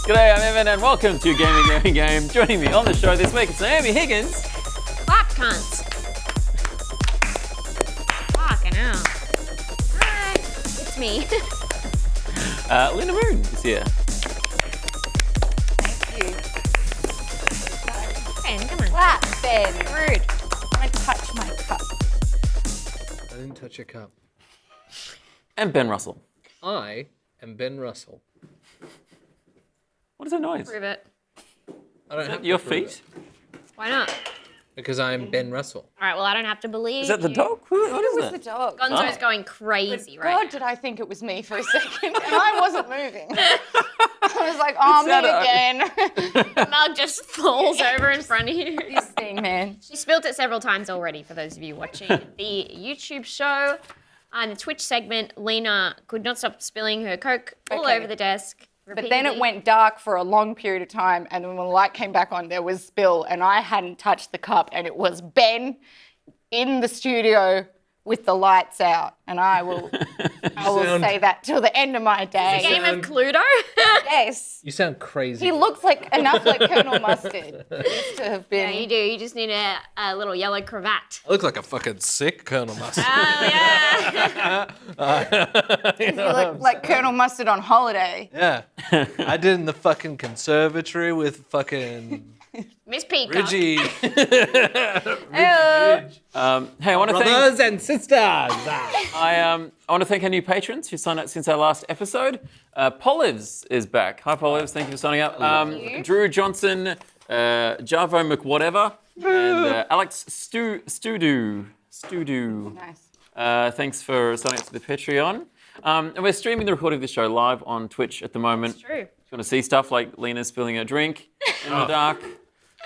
G'day, I'm Evan, and welcome to Gamey Gamey Game. Joining me on the show this week, it's Naomi Higgins. Clap cunts. Fucking hell. Hi, it's me. Lena Moon is here. Thank you. Ben, come on. Clap, Ben. Rude. I touch my cup. I didn't touch your cup. And Ben Russell. I am Ben Russell. What is that noise? Prove it. I don't have to Your prove feet? it, Why not? because I am Ben Russell. All right, well, I don't have to believe Is that the you. dog? What is It was that? the dog. Gonzo's Oh. going crazy God, right did I think it was me for a second? And I wasn't moving. I was like, oh, me again. now. The mug just falls over in front of you. This thing, man. She spilt it several times already for those of you watching the YouTube show. On the Twitch segment, Lena could not stop spilling her Coke all Okay. over the desk. But then it repeatedly. went dark for a long period of time, and when the light came back on, there was spill, and I hadn't touched the cup, and it was Ben in the studio with the lights out, and I will say that till the end of my day. Game of Cluedo? Yes. You sound crazy. He looks like enough like Colonel Mustard. He used to have Yeah, been. you do. You just need a little yellow cravat. I look like a fucking sick Colonel Mustard. Oh, yeah. You look like Colonel Mustard on holiday. Yeah. I did in the fucking conservatory with fucking Miss Peacock. Reggie. Hello. Hey, I want to thank Brothers and sisters. I want to thank our new patrons who signed up since our last episode. Polivs is back. Hi, Polivs. Thank you for signing up. Drew Johnson, Javo McWhatever, and Alex Studu. Nice. Thanks for signing up to the Patreon. And we're streaming the recording of the show live on Twitch at the moment. That's true. If you want to see stuff like Lena spilling a drink in the dark.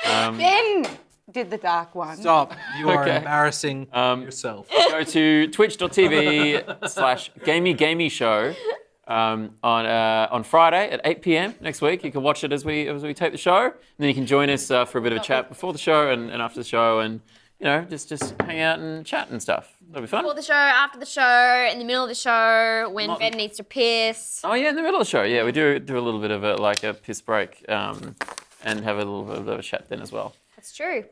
Ben did the dark one. Stop. You are Okay. embarrassing yourself. Go to twitch.tv/Gamey Gamey Show on Friday at 8 p.m. next week. You can watch it as we tape the show, and then you can join us for a bit of a chat before the show and after the show, and just hang out and chat and stuff. That'll be fun. Before the show, after the show, in the middle of the show, when Ben needs to piss. Oh yeah, in the middle of the show. Yeah, we do a little bit of a piss break and have a little bit of a chat then as well. That's true.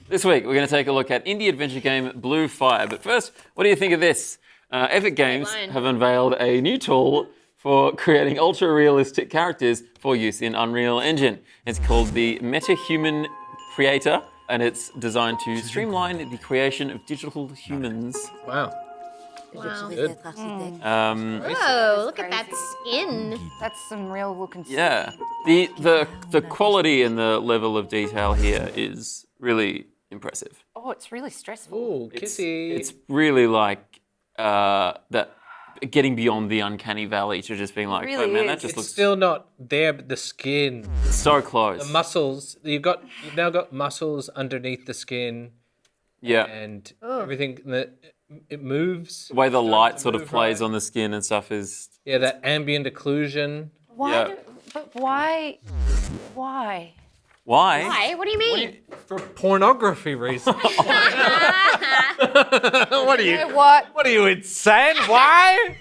This week, we're going to take a look at indie adventure game Blue Fire. But first, what do you think of this? Epic Games line. have unveiled a new tool for creating ultra-realistic characters for use in Unreal Engine. It's called the MetaHuman Creator, and it's designed to streamline the creation of digital humans. Wow. Wow. Good. Whoa, look at that skin. That's some real looking stuff. Yeah, the quality and the level of detail here is really impressive. Oh, it's really stressful. Ooh, kissy. It's really like that getting beyond the uncanny valley to just being like, really oh man, that is. just It's looks still not there, but the skin, so close. the muscles. You've now got muscles underneath the skin, Yeah, and everything that it moves. the way the Starting light to sort of move plays right. on the skin and stuff is. Yeah, that ambient occlusion. Why? Yeah. But why? Why? Why? What do you mean? For pornography reasons. What are You know what? What are you insane? Why?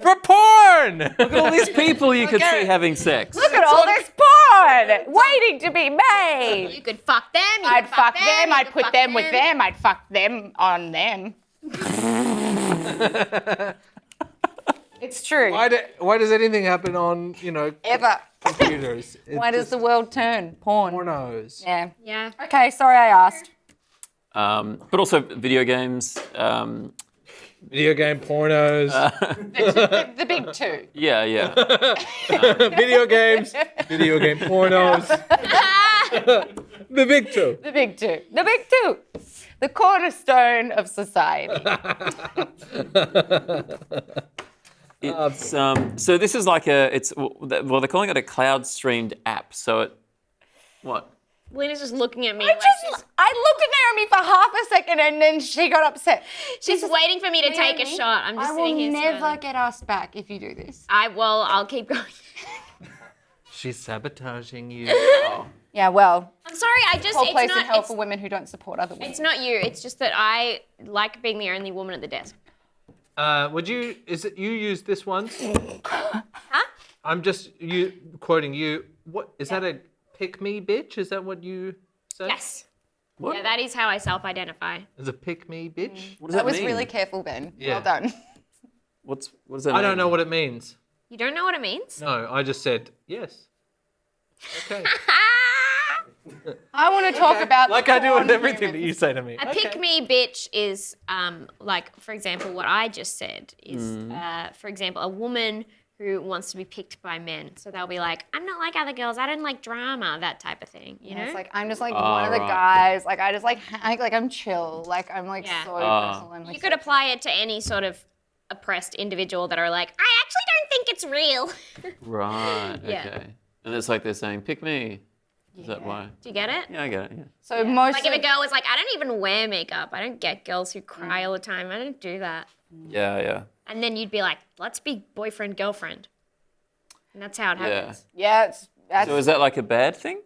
For porn! Look at all these people you could Okay. see having sex. Look at all this porn waiting to be made. You could fuck them. You I'd could fuck them. you I'd could put fuck them with them. I'd fuck them on them. It's true. Why does anything happen on, Ever. computers? It's Why does just the world turn? Porn. pornos? Yeah. Yeah. Okay, sorry I asked. But also video games. Video game pornos. The big two. Yeah. Video games. Video game pornos. The big two. The big two. The big two. The cornerstone of society. It's so this is like they're calling it a cloud streamed app. So it what? Lena's just looking at me. I looked at Naomi for half a second and then she got upset. she's waiting for me to take a Naomi, shot. I'm just I will sitting here. never smiling. get asked back if you do this. I'll keep going. She's sabotaging you. Yeah, well, I'm sorry. whole place it's in not. hell It's, for women who don't support other women. it's not you. It's just that I like being the only woman at the desk. Would you? Is it you used this once? Huh? I'm just quoting you. What is that a pick me bitch? Is that what you said? Yes. What? Yeah, that is how I self-identify. Is a pick me bitch? What does that was mean? really careful, Ben. Yeah. Well done. What does that mean? I don't know what it means. You don't know what it means? No, I just said yes. Okay. I want to talk about like the I do with corn everything that humans. you say to me. A pick me bitch is like, for example, what I just said is, for example, a woman who wants to be picked by men. So they'll be like, I'm not like other girls. I don't like drama, that type of thing. You know? It's like I'm just like one of the right. guys. Like I just like I'm chill. Like I'm like Yeah. so personal. And, like, You could apply it to any sort of oppressed individual that are like, I actually don't think it's real. Right. Yeah. Okay. And it's like they're saying, "Pick me." Is that why? Do you get it? Yeah, I get it. Yeah. So most Like if a girl was like, I don't even wear makeup. I don't get girls who cry all the time. I don't do that. Yeah. Yeah. And then you'd be like, let's be boyfriend, girlfriend. And that's how it Yeah. happens. that's So is that like a bad thing?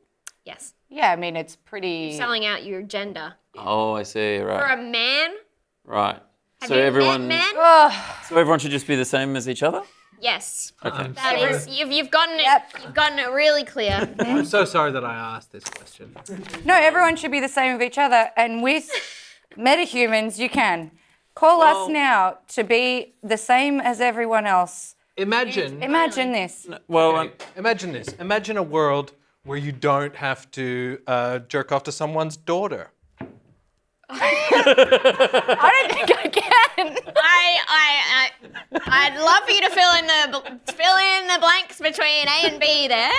Yes. I mean it's pretty. Selling out your gender. Oh, I see. For Right. a man, Right. have So you everyone. met men? Ugh. So everyone should just be the same as each other. Yes. Okay. That is, you've gotten it. Yep. You've gotten it really clear. I'm so sorry that I asked this question. No, everyone should be the same with each other. And with metahumans, you can call us now to be the same as everyone else. Imagine. Imagine this. Well, Okay, imagine this. Imagine a world where you don't have to jerk off to someone's daughter. I don't think I can. I'd love for you to fill in the blanks between A and B there.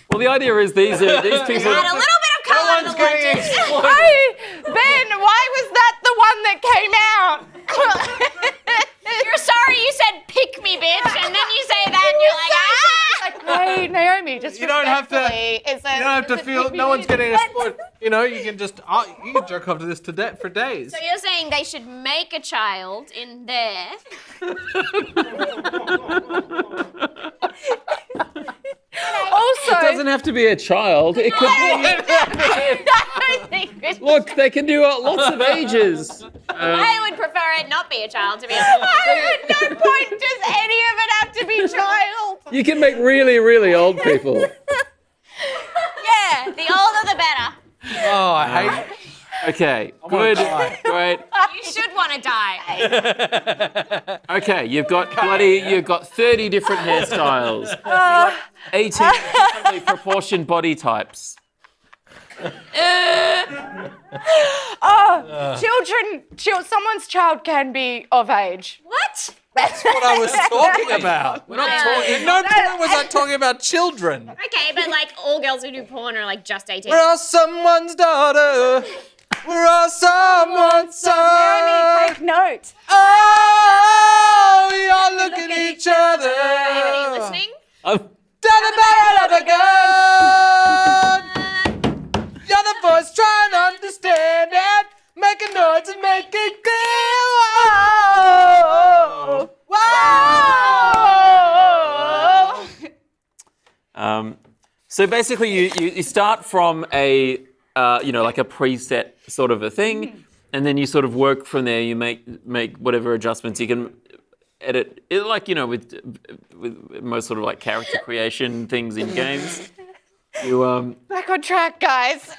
well, the idea is these people. Add a little bit of colour to the legend. Ben, why was that the one that came out? You're sorry you said pick me, bitch, and then you say that and you're like, ah! Hey, Naomi, just You don't have to. respectfully, You don't have to feel. No one's getting a sport. You know, you can just. You can jerk off to this for days. So you're saying they should make a child in there. Also, It doesn't have to be a child. It could be. I don't think it's Look, they can do lots of ages. I would prefer it not be a child, to be honest. at no point does any of it have to be child. You can make really, really old people. Yeah, the older the better. Oh, I hate. Okay, wanna good, die. great. You should want to die. Okay, you've got 30 different hairstyles. You've got 18 differently proportioned body types. Someone's child can be of age. What? That's what I was talking about. We're not talking. At no point was I talking about children. Okay, but like all girls who do porn are like just 18. We're all someone's daughter. We're all someone's son. Take note. Oh, we all look at each other. Are you listening? Down the barrel of a gun. The other voice trying to understand it. Make a noise and make it clear. Whoa. Whoa. So basically, you start from a like a preset sort of a thing, and then you sort of work from there. You make whatever adjustments you can edit. It, like with most sort of like character creation things in games. You Back on track, guys.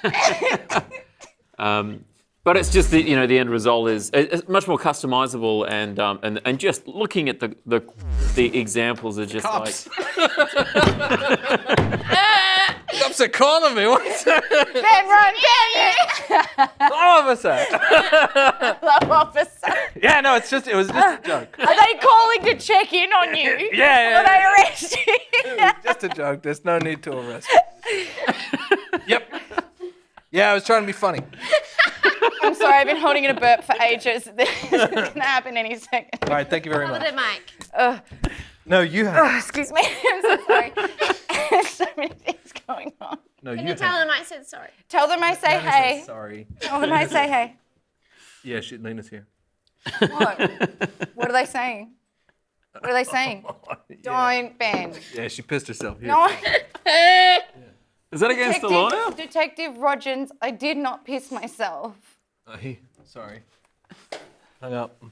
but it's just the end result is it's much more customizable and just looking at the examples are just Cops. like. Cops are calling me. What's that? Ben, run, Ben. Law officer. Law officer. Yeah, no, it was just a joke. Are they calling to check in on you? Yeah. Will they arrest you? Just a joke. There's no need to arrest me. Yep. Yeah, I was trying to be funny. I'm sorry, I've been holding in a burp for ages. This is going to happen any second. All right, thank you very Cover much. the mic. No, you have. Excuse me, I'm so sorry. There's so many things going on. No, Can you tell them I said sorry? Tell them I say hey. Sorry. Tell them I say hey. Yeah, Lena's here. What? What are they saying? What are they saying? Don't, Ben. Yeah, she pissed herself. Here. No. Is that against the law now? Detective Rogers, I did not piss myself. Sorry. Hung up.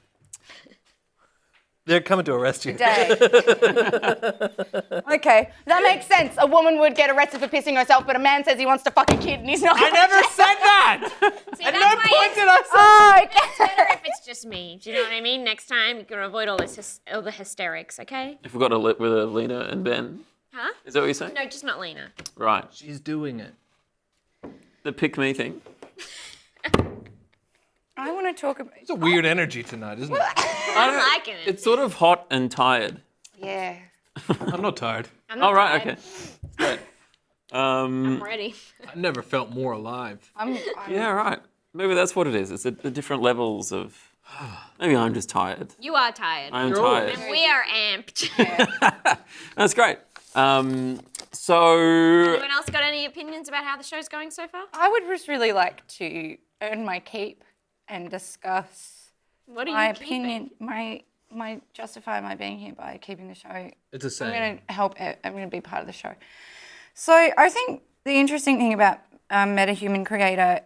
They're coming to arrest you. Day. Okay, that makes sense. A woman would get arrested for pissing herself, but a man says he wants to fuck a kid and he's not. I never said that. See, At that's no why point it's did I say. Oh, okay. better if it's just me. Do you know what I mean? Next time you can avoid all the hysterics, okay? If we've got a lit with Lena and Ben. Huh? Is that what you're saying? No, just not Lena. Right. She's doing it. The pick me thing. I want to talk about. It's a weird energy tonight, isn't it? I'm liking it. It's sort of hot and tired. Yeah. I'm not tired. I'm not Oh, right, tired. okay. Great. I'm ready. I never felt more alive. I'm Yeah, right. Maybe that's what it is. It's the different levels of. Maybe I'm just tired. You are tired. I'm You're tired. And we are amped. That's great. So. Anyone else got any opinions about how the show's going so far? I would just really like to earn my keep and discuss What are my you keeping? opinion, my justify my being here by keeping the show. It's the same. I'm going to help. I'm going to be part of the show. So I think the interesting thing about MetaHuman Creator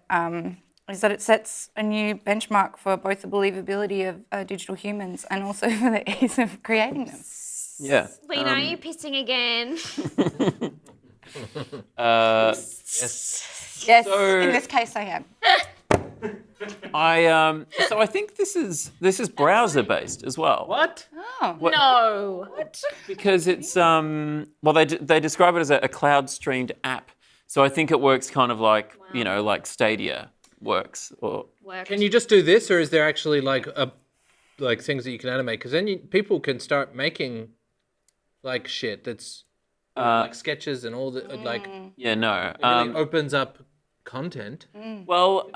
is that it sets a new benchmark for both the believability of digital humans and also for the ease of creating them. Yeah. Lena, are you pissing again? Yes. Yes, So- in this case I am. So I think this is browser based as well. What? Oh. No. Because it's well they describe it as a cloud streamed app. So I think it works kind of like like Stadia works or Worked. Can you just do this, or is there actually like things that you can animate? Because then people can start making like shit that's like sketches and all the like. yeah no It really opens up content. well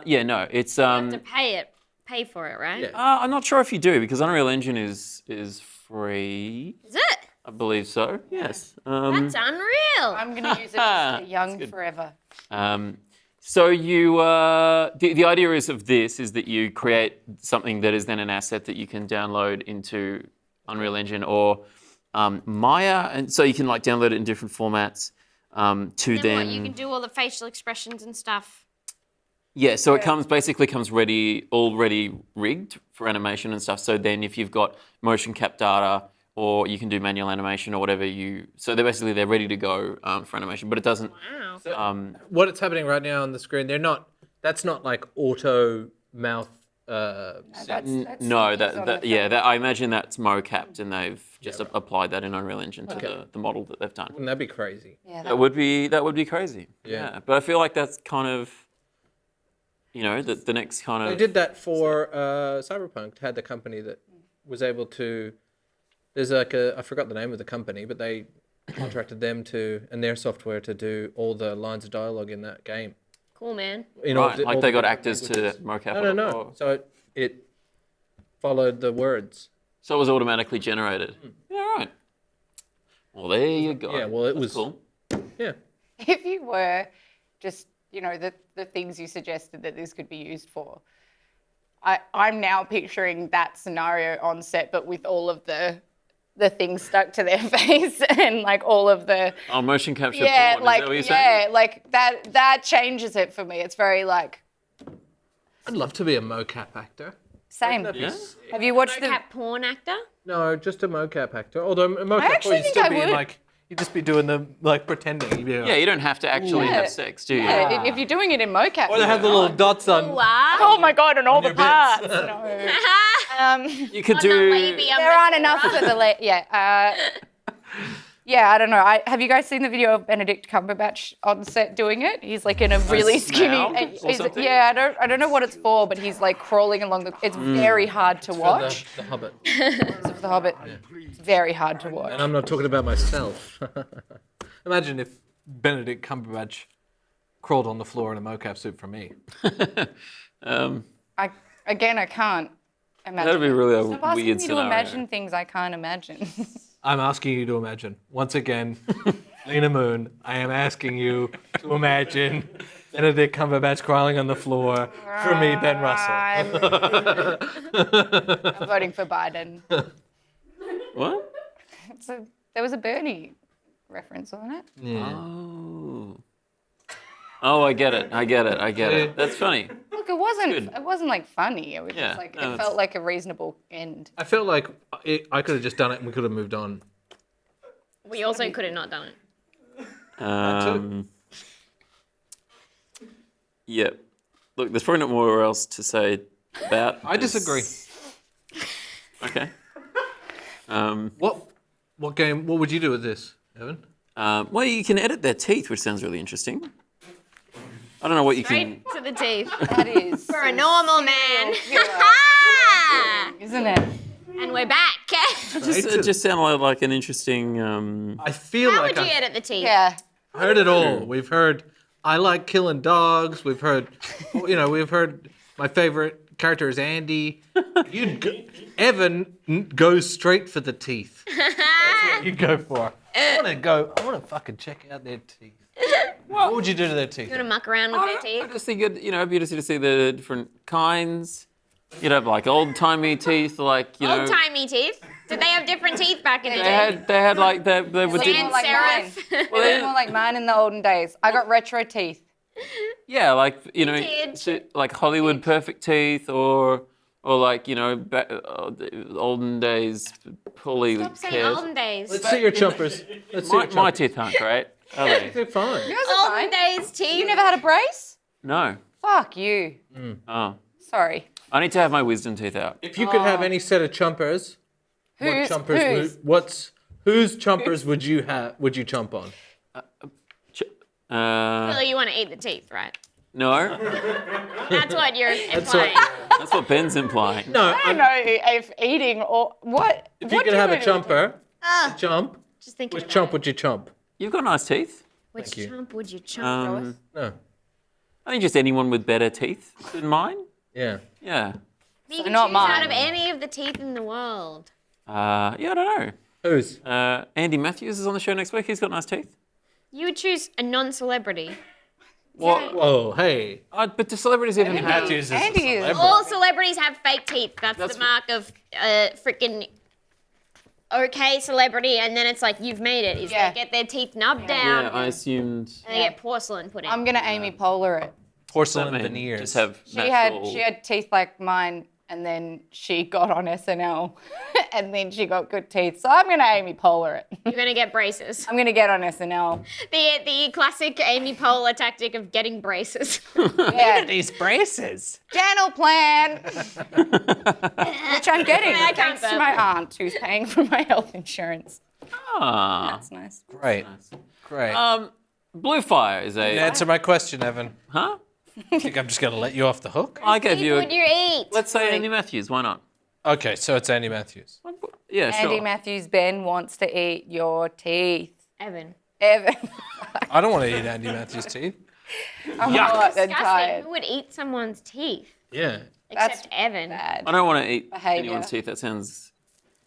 yeah no it's You have to pay for it, right? Yeah. I'm not sure if you do because Unreal Engine is free. Is it? I believe so. Yes. That's unreal. I'm going to use it to stay young forever. So you, the idea is that you create something that is then an asset that you can download into Unreal Engine or Maya, and so you can like download it in different formats. Then what? You can do all the facial expressions and stuff. Yeah, so it basically comes already rigged for animation and stuff. So then if you've got motion cap data or you can do manual animation or whatever so they're ready to go for animation, but it doesn't. Wow. What's happening right now on the screen? That's not like auto mouth. That's No, on the I imagine that's mo-capped and they've just applied that in Unreal Engine to the model that they've done. Wouldn't that be crazy? Yeah, That would be crazy. Yeah. But I feel like that's kind of the next kind of They did that for Cyberpunk. Had the company that was able to. There's like I forgot the name of the company, but they contracted them and their software to do all the lines of dialogue in that game. Cool, man. right, like they got actors to mocap it. No. or- So it followed the words. So it was automatically generated. Yeah, right. Well, there you go. Yeah, well, it That's was- cool. Yeah. If you were just, the things you suggested that this could be used for, I'm now picturing that scenario on set, but with all of the things stuck to their face and like all of the Motion capture. yeah, porn, like is that what you're saying? like that changes it for me. It's very like I'd love to be a mocap actor. same. That'd be Yeah. sick. Have you watched the? Mocap porn actor? No, just a mocap actor. Although a mocap actually you'd think still I be in would. like you'd just be doing the like pretending. You'd be like, Yeah, you don't have to actually Yeah. have sex, do you? Yeah, if you're doing it in mocap. Or they have the little dots on. Wow. Oh my god, and all the your bits. parts. No. You could On do. the labia. There aren't enough for the yeah. Yeah, I don't know. Have you guys seen the video of Benedict Cumberbatch on set doing it? He's like in a really skinny. snout or something? Yeah, I don't know what it's for, but he's like crawling along the. It's very hard to watch. The Hobbit. It's of the Hobbit. It's very hard to watch. And I'm not talking about myself. Imagine if Benedict Cumberbatch crawled on the floor in a mocap suit for me. I can't imagine. That'd be really a Stop asking weird me scenario. to imagine things I can't imagine. I'm asking you to imagine. Once again, Lena Moon, I am asking you to imagine Benedict Cumberbatch crawling on the floor for me, Ben Russell. I'm voting for Biden. What? There was a Bernie reference, wasn't it? Oh. Oh, I get it. That's funny. look, it wasn't. Good. It wasn't like funny. It was Yeah, just like no, it that's- felt like a reasonable end. I felt like I could have just done it and we could have moved on. We also could have not done it. Yeah. Look, there's probably not more else to say about. I this. disagree. Okay. What game? What would you do with this, Evan? Well, you can edit their teeth, which sounds really interesting. I don't know what you can. Straight to the teeth. That is For a normal man. isn't it? And we're back. It just sounded like an interesting. I feel How like would you I've edit the teeth? Yeah. heard it all. We've heard I like killing dogs. We've heard, we've heard my favorite character is Andy. Evan goes straight for the teeth. That's what you go for. I want to fucking check out their teeth. What would you do to their teeth? You want to muck around with their I teeth? just think it'd be interesting to see the different kinds. You'd have like old timey teeth, like Old timey teeth. Did they have different teeth back in the They day? had like they were Sans different. like serif. It was more like mine in the olden days. I got retro teeth. Yeah, like did. like Hollywood perfect teeth, or like olden days pulley Stop saying hairs. olden days. Let's see your chompers. Let's see your My chompers. teeth aren't great, are they? They're fine. Olden days teeth. You never had a brace? No. Fuck you. Oh, Sorry. I need to have my wisdom teeth out. If you could have any set of chompers, Whose? whose chompers would you have? Would you chomp on? Well, you want to eat the teeth, right? No, That's what you're That's implying. that's what Ben's implying. No, I don't know if eating or what. if you could have a chomper, chomp, Just thinking which about chomp would you chomp? You've got nice teeth. Which Thank you. chomp would you chomp? Um, No. I think just anyone with better teeth than mine. Yeah. Yeah. You can not choose mine. out of any of the teeth in the world. Yeah, I don't know. Whose? Andy Matthews is on the show next week. He's got nice teeth. You would choose a non-celebrity. What? Whoa, hey. But do celebrities even have? Matthews is a Andy is- celebrity. All celebrities have fake teeth. That's That's the mark of freaking okay celebrity. And then it's like, you've made it. Is Yeah. they get their teeth nubbed down Yeah, I assumed. and they get porcelain put in. I'm gonna Amy Poehler it. Porcelain that mean? veneers. Just have She natural. had teeth like mine, and then she got on SNL, and then she got good teeth. So I'm gonna Amy Poehler it. You're going to get braces. I'm gonna get on SNL. The classic Amy Poehler tactic of getting braces. Yeah, these braces. dental plan, which I'm getting I can't thanks to burp. my aunt who's paying for my health insurance. Ah. That's nice. Great. Great. Blue Fire is a. Answer my question, Evan. Huh? I think I'm just going to let you off the hook. I gave you. Would you eat? Let's say Andy Matthews. Why not? Okay, so it's Andy Matthews. Yeah, sure. Andy Matthews Ben wants to eat your teeth. Evan. Evan, I don't want to eat Andy Matthews' teeth. I'm hot and Disgusting. tired. Who would eat someone's teeth? Yeah. Except Evan. Bad. I don't want to eat Behaviour. anyone's teeth. That sounds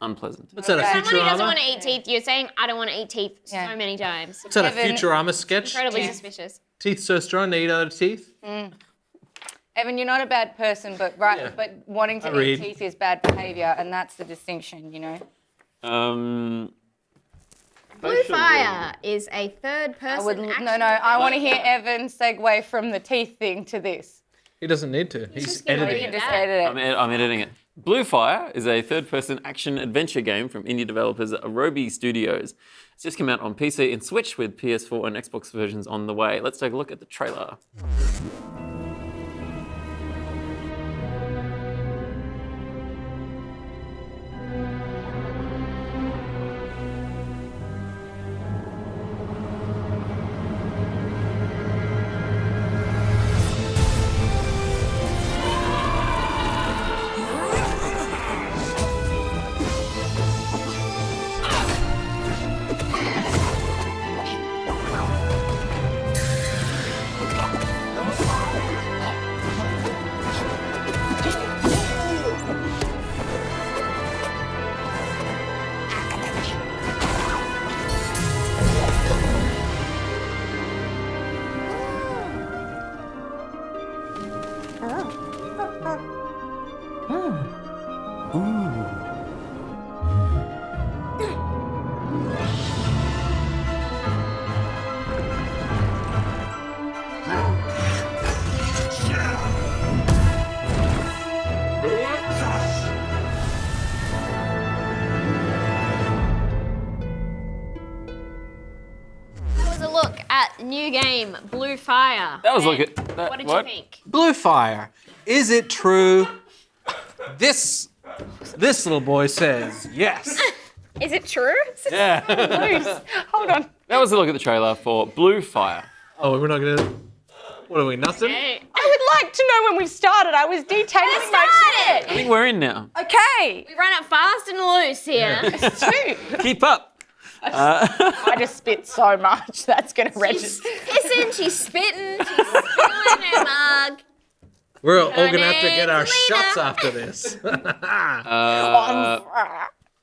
unpleasant. What's that, a Someone who doesn't Futurama? want to eat teeth, you're saying, I don't want to eat teeth Yeah. so many times. What's that, a Evan- Futurama sketch? Incredibly suspicious. Teeth so strong they eat other teeth? Evan, you're not a bad person, but Yeah. but wanting to I eat read. teeth is bad behaviour, and that's the distinction, you know. Blue Fire is a third person. I would action I want to hear Evan segue from the teeth thing to this. He doesn't need to. He's just gonna You editing can it. just Yeah. edit it. I'm editing it. Blue Fire is a third-person action adventure game from indie developers Arobi Studios. It's just come out on PC and Switch with PS4 and Xbox versions on the way. Let's take a look at the trailer. new game, Blue Fire. That was Ben, like that, what did you think? Blue Fire. Is it true? This little boy says yes. Is it true? Yeah. Hold on. That was a look at the trailer for Blue Fire. Oh, we're not gonna. What are we, nothing? Hey. I would like to know when we started. I was detailing my I think we're in now. shit. Okay. We run it fast and loose here. Two. Keep up. I just spit so much. That's going to She's register. pissing, she's spitting, she's spilling her mug. We're all gonna have to get our Lena. shots after this.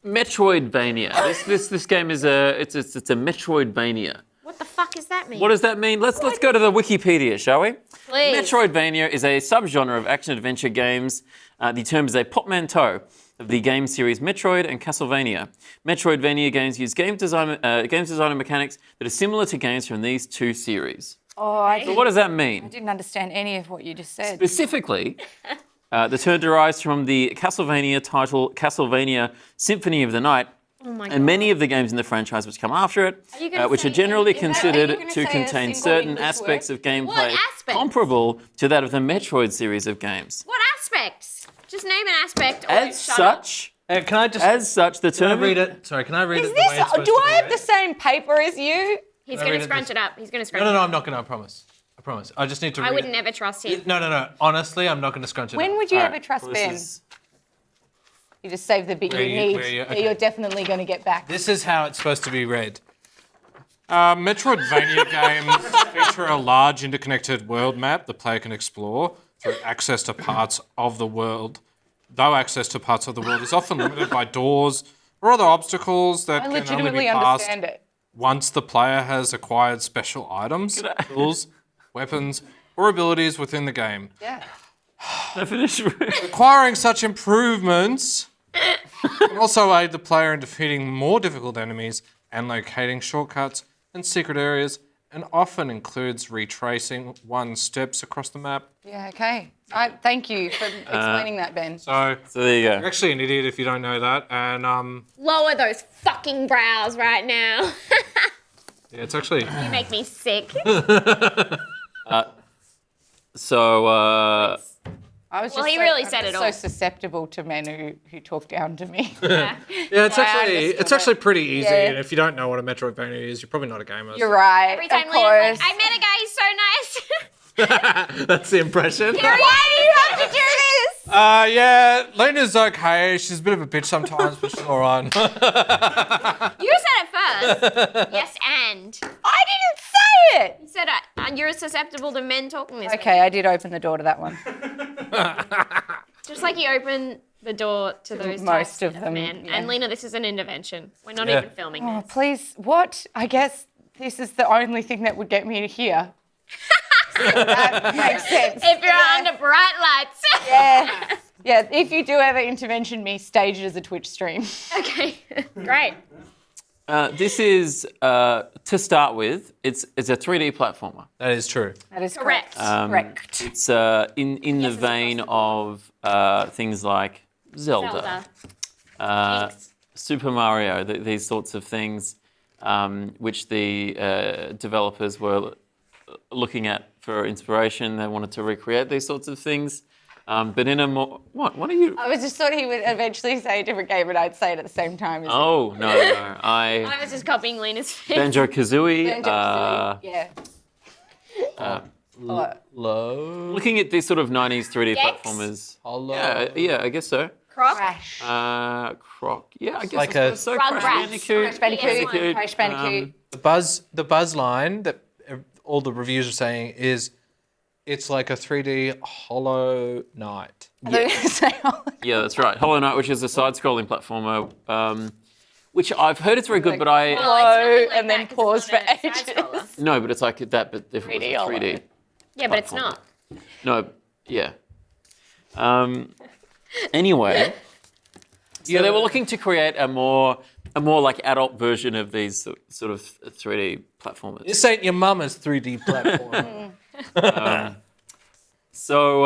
Metroidvania. This game is a Metroidvania. What the fuck does that mean? What does that mean? Let's go to the Wikipedia, shall we? Please. Metroidvania is a subgenre of action-adventure games. The term is a portmanteau of the game series Metroid and Castlevania. Metroidvania games use game design and mechanics that are similar to games from these two series. Oh, I So what does that mean? didn't understand any of what you just said. Specifically, the term derives from the Castlevania title Castlevania Symphony of the Night, Oh my and many of the games in the franchise which come after it, you gonna which are say generally any- is that- are you considered gonna to say a contain single certain English aspects word? of gameplay What aspects? comparable to that of the Metroid series of games. What aspects? Just name an aspect or As shut up. such, Can the I term read it? Sorry, can I read Is it the way this? it's supposed Do to I be have read? the same paper as you? He's I going read to it scrunch this- it up. He's going to scrunch No, it no, up. I'm not gonna. I promise. I promise. I just need to read I would it. never trust him. No. Honestly, I'm not gonna scrunch it When up. would you All ever right, trust well, Ben? this is- You just save the bit Where you you- need where you- that okay. you're definitely going to get back. This is how it's supposed to be read. Metroidvania games feature a large interconnected world map the player can explore through access to parts of the world. Though access to parts of the world is often limited by doors or other obstacles that I can only legitimately be passed understand it. once the player has acquired special items, tools, weapons, or abilities within the game. Yeah. Acquiring such improvements can also aid the player in defeating more difficult enemies and locating shortcuts and secret areas, and often includes retracing one's steps across the map. Yeah, okay. Thank you for explaining that, Ben. So So there you you're go. actually an idiot if you don't know that. And Lower those fucking brows right now. yeah, it's actually You make me sick. So I was Well, just he really I'm said just it so all. susceptible to men who talk down to me. Yeah. Yeah, it's I actually understood it. pretty easy. Yeah. And if you don't know what a Metroidvania is, you're probably not a gamer. You're right. Every time of Lena's course. like, I met a guy, he's so nice. That's the impression. Why do you have to do this? yeah, Lena's okay. She's a bit of a bitch sometimes, but she's all right. You said it first. Yes, and. I didn't say it. You said you're susceptible to men talking this way. Okay, I did open the door to that one. Just like you open the door to those most types of them, men. yeah. And Lena, this is an intervention. We're not Yeah. even filming Oh, this. please. What? I guess this is the only thing that would get me to here. That makes sense. If you're under bright lights. Yeah. Yeah, if you do ever intervention me, stage it as a Twitch stream. Okay, great. this is to start with. It's a 3D platformer. That is true. That is Correct. correct. It's in the vein of things like Zelda. Thanks. Super Mario, these sorts of things, which the developers were looking at for inspiration. They wanted to recreate these sorts of things, but in a more what are you? I was just thought he would eventually say a different game, and I'd say it at the same time as Oh no, I was just copying Lena's face. Banjo Kazooie. Yeah. Low. Looking at these sort of 90s 3D Gex? platformers. Hollow. Yeah, I guess so. Croc. Crash. Croc. Yeah, I guess like I a- suppose so. Rugrats. Crash Bandicoot. Crash Bandicoot. Yes. Crash Bandicoot. The buzz line that all the reviews are saying is it's like a 3D Hollow Knight. Yeah, that's right. Hollow Knight, which is a side-scrolling platformer, which I've heard it's very good, but I Well, it's nothing like and then that 'cause pause it's not for a ages. side-scroller. no, but it's like that, but if it was 3D a Hollow. 3D. Yeah, but it's Platformer. not. No, yeah. Anyway, so they were looking to create a more like adult version of these sort of 3D platformers. This ain't your mama's 3D platform. So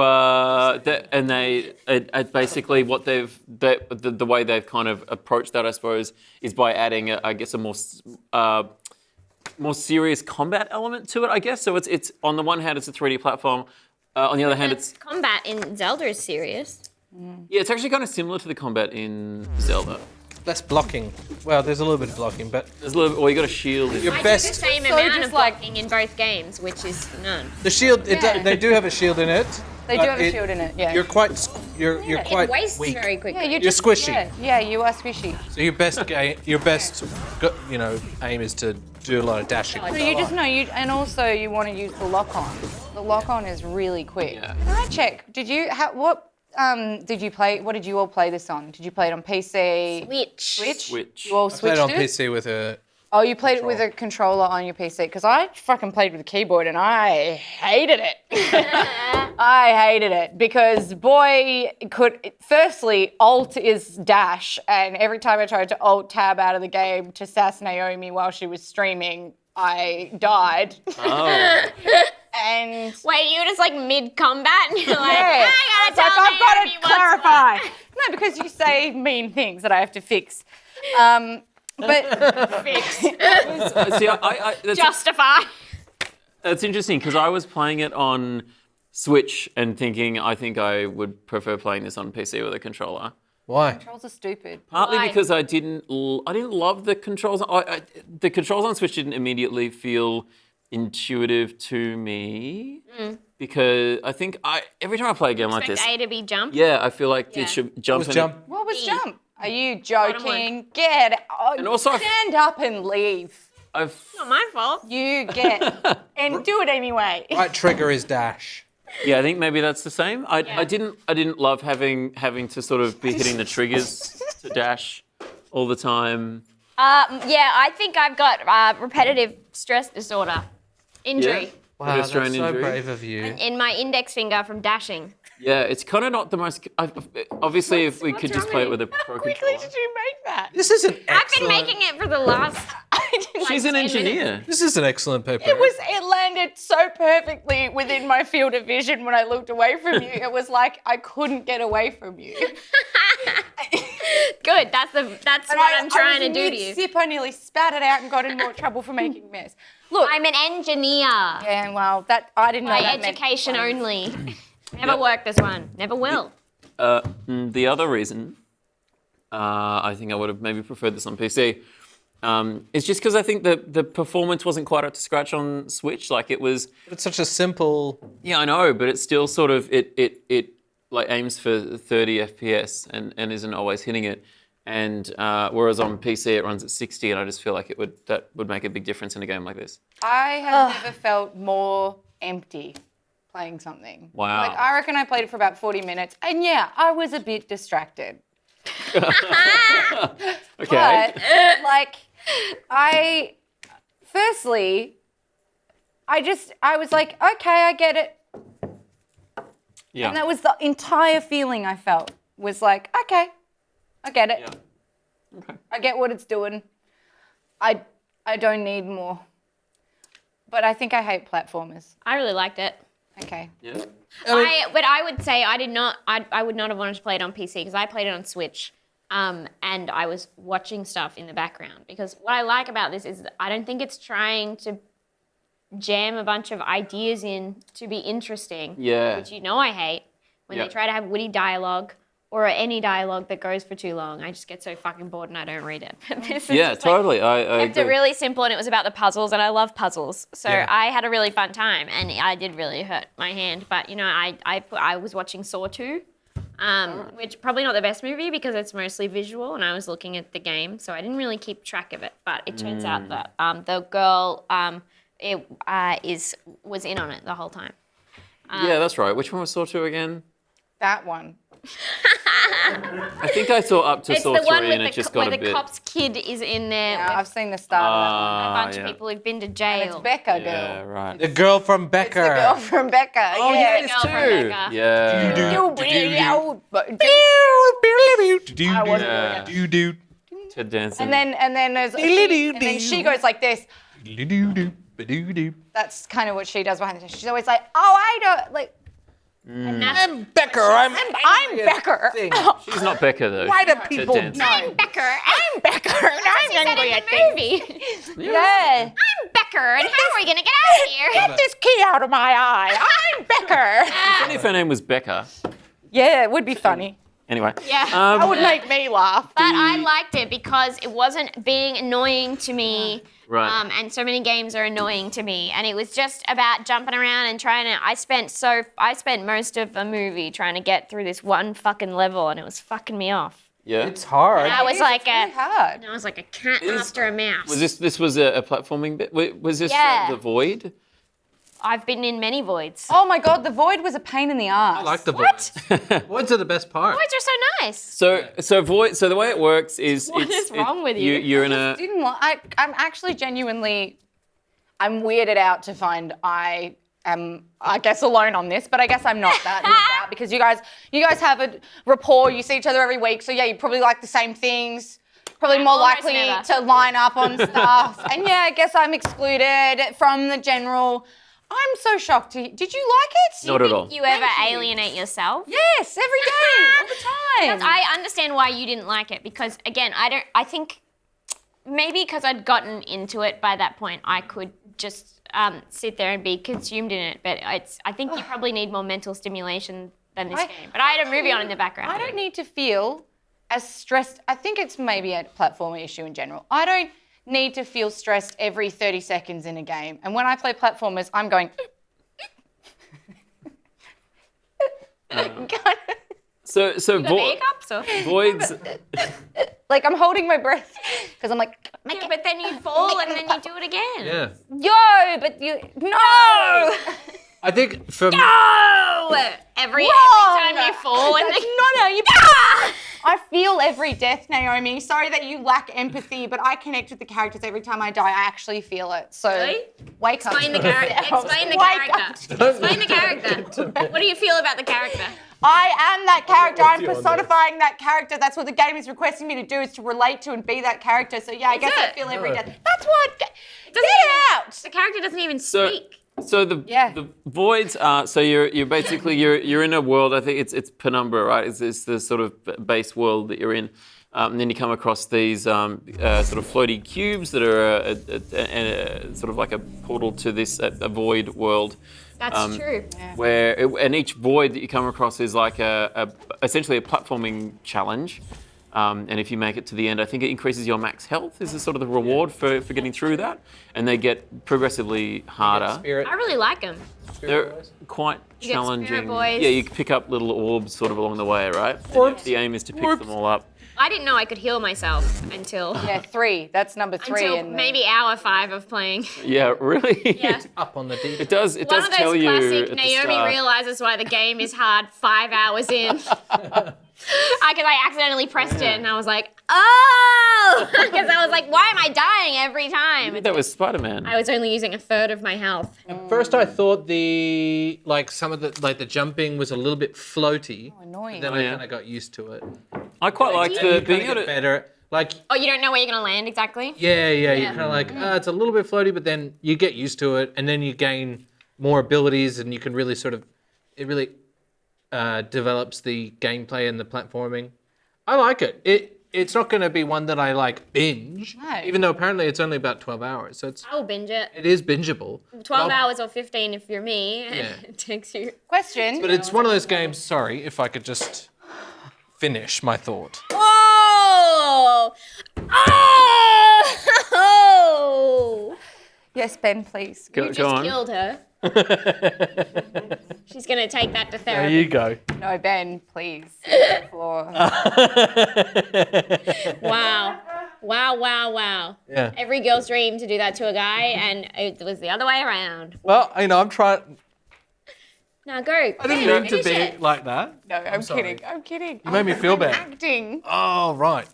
basically what the way they've kind of approached that, I suppose, is by adding, I guess, a more more serious combat element to it, I guess. So it's on the one hand, it's a 3D platform. On the other hand, it's combat in Zelda is serious. yeah, it's actually kind of similar to the combat in Zelda. Less blocking. Well, there's a little bit of blocking, but There's a little bit, well, you got a shield. your I do best the same So amount just of like- blocking in both games, which is none. the shield. Yeah. They do have a shield in it. They do but have a shield in it, yeah. You're quite. You're It quite wastes weak. very quickly. Yeah, You're squishy. Yeah, you are squishy. So your best aim is to do a lot of dashing. So you just know and also you want to use the lock on. The lock on is really quick. Yeah. Can I check? What did you play? What did you all play this on? Did you play it on PC? Switch. Which You all I played switched on it? PC with a. Oh, you played it with a controller on your PC? Because I fucking played with a keyboard and I hated it. I hated it because firstly, Alt is dash, and every time I tried to Alt tab out of the game to sass Naomi while she was streaming, I died. Oh. And Wait, you were just like mid-combat and you're like, yeah, I it's gotta like tell I've got Naomi to what's clarify. what." No, because you say mean things that I have to fix. But See, Justify. that's interesting because I was playing it on Switch and thinking I think I would prefer playing this on PC with a controller. Why? controls are stupid. Partly Why? because I didn't love the controls. The controls on Switch didn't immediately feel intuitive to me because I think every time I play a game like Expect this, A to be jump. yeah, I feel like Yeah. it should jump. Was in jump? What was E. jump? Are you Bottom joking? Get And also stand up and leave. I've Not my fault. You get and do it anyway. Right trigger is dash. yeah, I think maybe that's the same. I didn't love having to sort of be hitting the triggers to dash all the time. Yeah, I think I've got repetitive stress disorder. Injury. Yeah. Wow, that's Pedestrian so injury. brave of you. In my index finger from dashing. Yeah, it's kind of not the most. Obviously, if we what's could just wrong play it with with a pro Quickly controller. did you make that? This is an I've been excellent. making it for the last. She's an 10 engineer. minutes. This is an excellent paper. It landed so perfectly within my field of vision when I looked away from you. It was like I couldn't get away from you. Good. That's what I'm trying to do to you. Sip, I nearly spat it out and got in more trouble for making a mess. Look, I'm an engineer. yeah, well, that I didn't know By that meant- education only. Never worked this one. Never will. The other reason I think I would have maybe preferred this on PC is just because I think the performance wasn't quite up to scratch on Switch. Like it was. It's such a simple. Yeah, I know, but it's still sort of it like aims for 30 FPS and isn't always hitting it. And whereas on PC it runs at 60, and I just feel like that would make a big difference in a game like this. I have never felt more empty playing something. Wow. Like I reckon I played it for about 40 minutes, and yeah, I was a bit distracted. Okay. But like, firstly, I was like, okay, I get it. Yeah. And that was the entire feeling I felt was like, okay, I get it. Yeah. Okay. I get what it's doing. I don't need more. But I think I hate platformers. I really liked it. Okay. Yeah. But I would say I would not have wanted to play it on PC because I played it on Switch, and I was watching stuff in the background. Because what I like about this is that I don't think it's trying to jam a bunch of ideas in to be interesting. Yeah. Which you know I hate when Yeah. they try to have witty dialogue or any dialogue that goes for too long. I just get so fucking bored and I don't read it. This is Yeah, just like- totally. I kept it agree. really simple, and it was about the puzzles, and I love puzzles. So Yeah. I had a really fun time, and I did really hurt my hand. But you know, I was watching Saw 2, which probably not the best movie because it's mostly visual, and I was looking at the game, so I didn't really keep track of it. But it turns out that the girl was in on it the whole time. Yeah, that's right. Which one was Saw 2 again? That one. I think I saw up to It's Saw the 3 one and with it just where got a the bit. cop's kid is in there Yeah, I've with seen the start of that one. a bunch yeah. of people who've been to It's jail. Becca Yeah, girl. right. The girl from It's the girl Becker. from Becca. Oh, yeah, it is Girl from too. Becca. Yeah. You really old, but- I wasn't Yeah. doing it. Ted Danson. And then there's and then she goes like this. That's kind of what she does behind the scenes. She's always like, "Oh, I don't like. And that's I'm Becker. I'm Becker. She's not Becca though. Why do Ted people Danson. I'm Becker. I'm Becker. And I'm She said angry in at the things." movie. Yeah. I'm Becker. Becker, and how are we gonna get out of here? Get this key out of my eye. I'm Becker. Funny if her name was Becca. Yeah, it would be funny. Anyway. Yeah. That would make me laugh. But I liked it because it wasn't being annoying to me. Right. And so many games are annoying to me. And it was just about jumping around and trying to. I spent most of a movie trying to get through this one fucking level, and it was fucking me off. Yeah. It's hard. And I was like really hard. I was like a cat after a mouse. Was this was a platforming bit? Was this Yeah. the Void? I've been in many voids. Oh my God, the void was a pain in the ass. I like the voids. Voids are the best part. Voids are so nice. So Void. So the way it works is What is wrong with you? You're in a. Didn't like. I'm actually genuinely. I'm weirded out to find I am. I guess alone on this, but I guess I'm not that weirded out because you guys have a rapport. You see each other every week, so yeah, you probably like the same things. Probably more Almost likely never. to line up on stuff. And yeah, I guess I'm excluded from the general. I'm so shocked. Did you like it? Not at all. You ever Thank you. alienate yourself? Yes, every day, all the time. Because I understand why you didn't like it because again, I think maybe because I'd gotten into it by that point, I could just sit there and be consumed in it. But I think you probably need more mental stimulation than this game. But I had a movie on in the background. I don't need to feel as stressed. I think it's maybe a platformer issue in general. I don't need to feel stressed every 30 seconds in a game. And when I play platformers, I'm going. So Makeups or? Voids. Like I'm holding my breath because I'm like, Yeah, but then you fall and then you do it again. Yeah. yo, but you no. I think for me, Oh! Every time you fall and That's then not how you. I feel every death, Naomi. Sorry that you lack empathy, but I connect with the characters every time I die. I actually feel it. So Really? wake up. Explain the character. Explain the Wake character. Explain the character. What do you feel about the character? I am that character. I'm personifying that character. That's what the game is requesting me to do, is to relate to and be that character. So yeah, I guess I it? feel every death. That's what. Get out. The character doesn't even So- speak. So the voids are so you're basically you're in a world. I think it's Penumbra, right? It's the sort of base world that you're in, and then you come across these sort of floaty cubes that are sort of like a portal to this a void world. That's true. And each void that you come across is like essentially a platforming challenge. And if you make it to the end, I think it increases your max health is the sort of the reward for getting through that. And they get progressively harder. spirit. I really like him. They're quite You get challenging. spirit boys. Yeah, you can pick up little orbs sort of along the way, right? And the aim is to pick them all up. I didn't know I could heal myself until Yeah, 3. That's number 3. until in the- maybe hour 5 of playing. Yeah, really? Yeah. Up on the deep. It does One tell of those you classic at the Naomi start. realizes why the game is hard 5 hours in. Because I accidentally pressed it and I was like, oh! Because I was like, why am I dying every time? That was Spider-Man. I was only using a third of my health. At first, I thought some of the jumping was a little bit floaty. annoying. Then Oh, I yeah. kind of got used to it. I quite liked you the You being kind able of get to. better. Like, Oh, you don't know where you're going to land exactly? yeah, you're kind of like, it's a little bit floaty, but then you get used to it, and then you gain more abilities, and you can really it really develops the gameplay and the platforming. I like it. It's not going to be one that I like binge, No. even though apparently it's only about 12 hours, so I will binge it. it is bingeable. 12 hours or 15 if you're me. Yeah. It takes you. Question. But it's one of those games. Sorry, if I could just finish my thought. Oh! Oh! Yes, Ben, please. Go, You just go on. killed her. She's going to take that to therapy. go. No, Ben, please. Floor. Wow. Wow. Yeah. Every girl's dream to do that to a guy, and it was the other way around. Well, I'm trying. Now go. I didn't mean to be it. like that. No, I'm sorry. kidding. I'm kidding. You made me feel bad. Acting. Oh, right.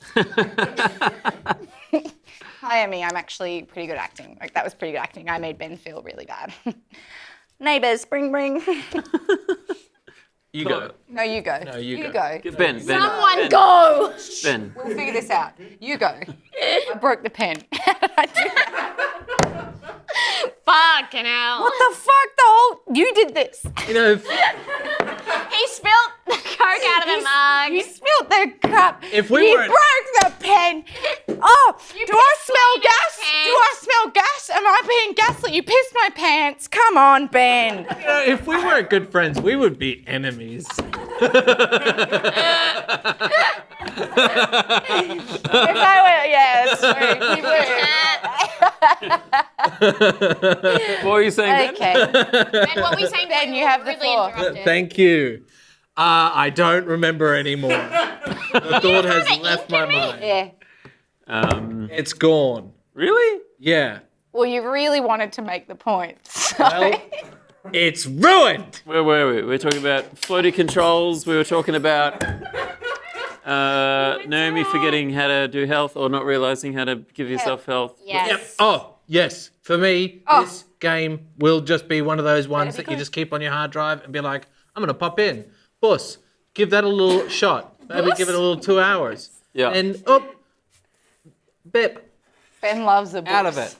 Hi, Emmy. I'm actually pretty good at acting. Like, that was pretty good acting. I made Ben feel really bad. Neighbours, bring. You go. No, you go. No, you go. Ben. Someone go! Ben. We'll figure this out. You go. I broke the pen. How did I do that? Fucking hell. What the fuck? You did this. You know, He spilled the Coke out of the mug. You spilled the cup. If we you weren't- broke the pen. Oh, do I smell cleaned the gas? pen. Do I smell gas? Am I being Honestly, you pissed my pants. Come on, Ben. You know, if we weren't good friends, we would be enemies. If I were, yeah, that's true. What were you saying, Ben? Okay. Ben, what were you saying? Ben, you have the floor. Thank you. I don't remember anymore. The thought has left my mind. Yeah. It's gone. Really? Yeah. Well, you really wanted to make the point. So. Well, it's ruined. Where were we? We were talking about floaty controls. We were talking about Naomi forgetting how to do health or not realizing how to give yourself health. Yes. Yep. Oh, yes. For me, this game will just be one of those ones that you just keep on your hard drive and be like, I'm going to pop in. Bus, give that a little shot. Maybe give it a little 2 hours. Yeah. And, bip, Ben loves the books. out of it.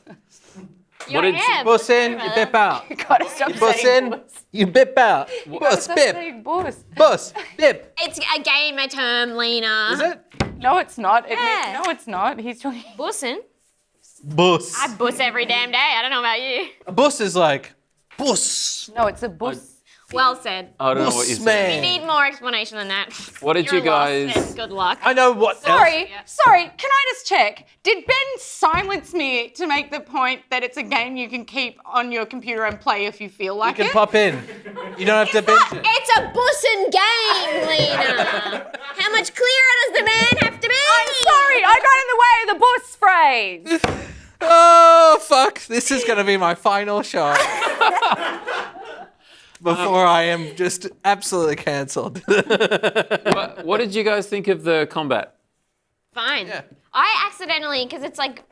Your did hair. Bus in, you bip out. You gotta stop Bus saying in, books. you bip out. Bus, Stop bip. saying books. Bus, bip. It's a gamer term, Lena. Is it? No, it's not. Yeah. No, it's not. He's talking. Bussin'. Bus. I bus every damn day. I don't know about you. A bus is like, bus. No, it's a bus. Well said. I don't know what you're saying. We need more explanation than that. What did You're you lost, guys? and good luck. I know what Sorry, Yeah. sorry. Can I just check? Did Ben silence me to make the point that it's a game you can keep on your computer and play if you feel like You can it? pop in. You don't have to binge it. It's a bussin' game, Lena. How much clearer does the man have to be? I'm sorry, I got in the way of the bus phrase. Oh, fuck. This is going to be my final shot. Before I am just absolutely cancelled. What did you guys think of the combat? Fine. Yeah. I accidentally, because it's like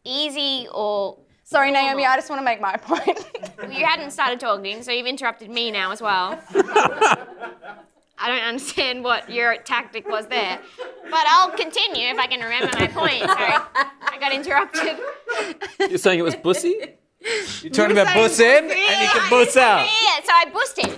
easy or Sorry, Naomi, I just want to make my point. you hadn't started talking, so you've interrupted me now as well. I don't understand what your tactic was there. But I'll continue if I can remember my point. Sorry. I got interrupted. You're saying it was bussy? You're talking about bus in and you can bus out. Yeah, so I bussed him.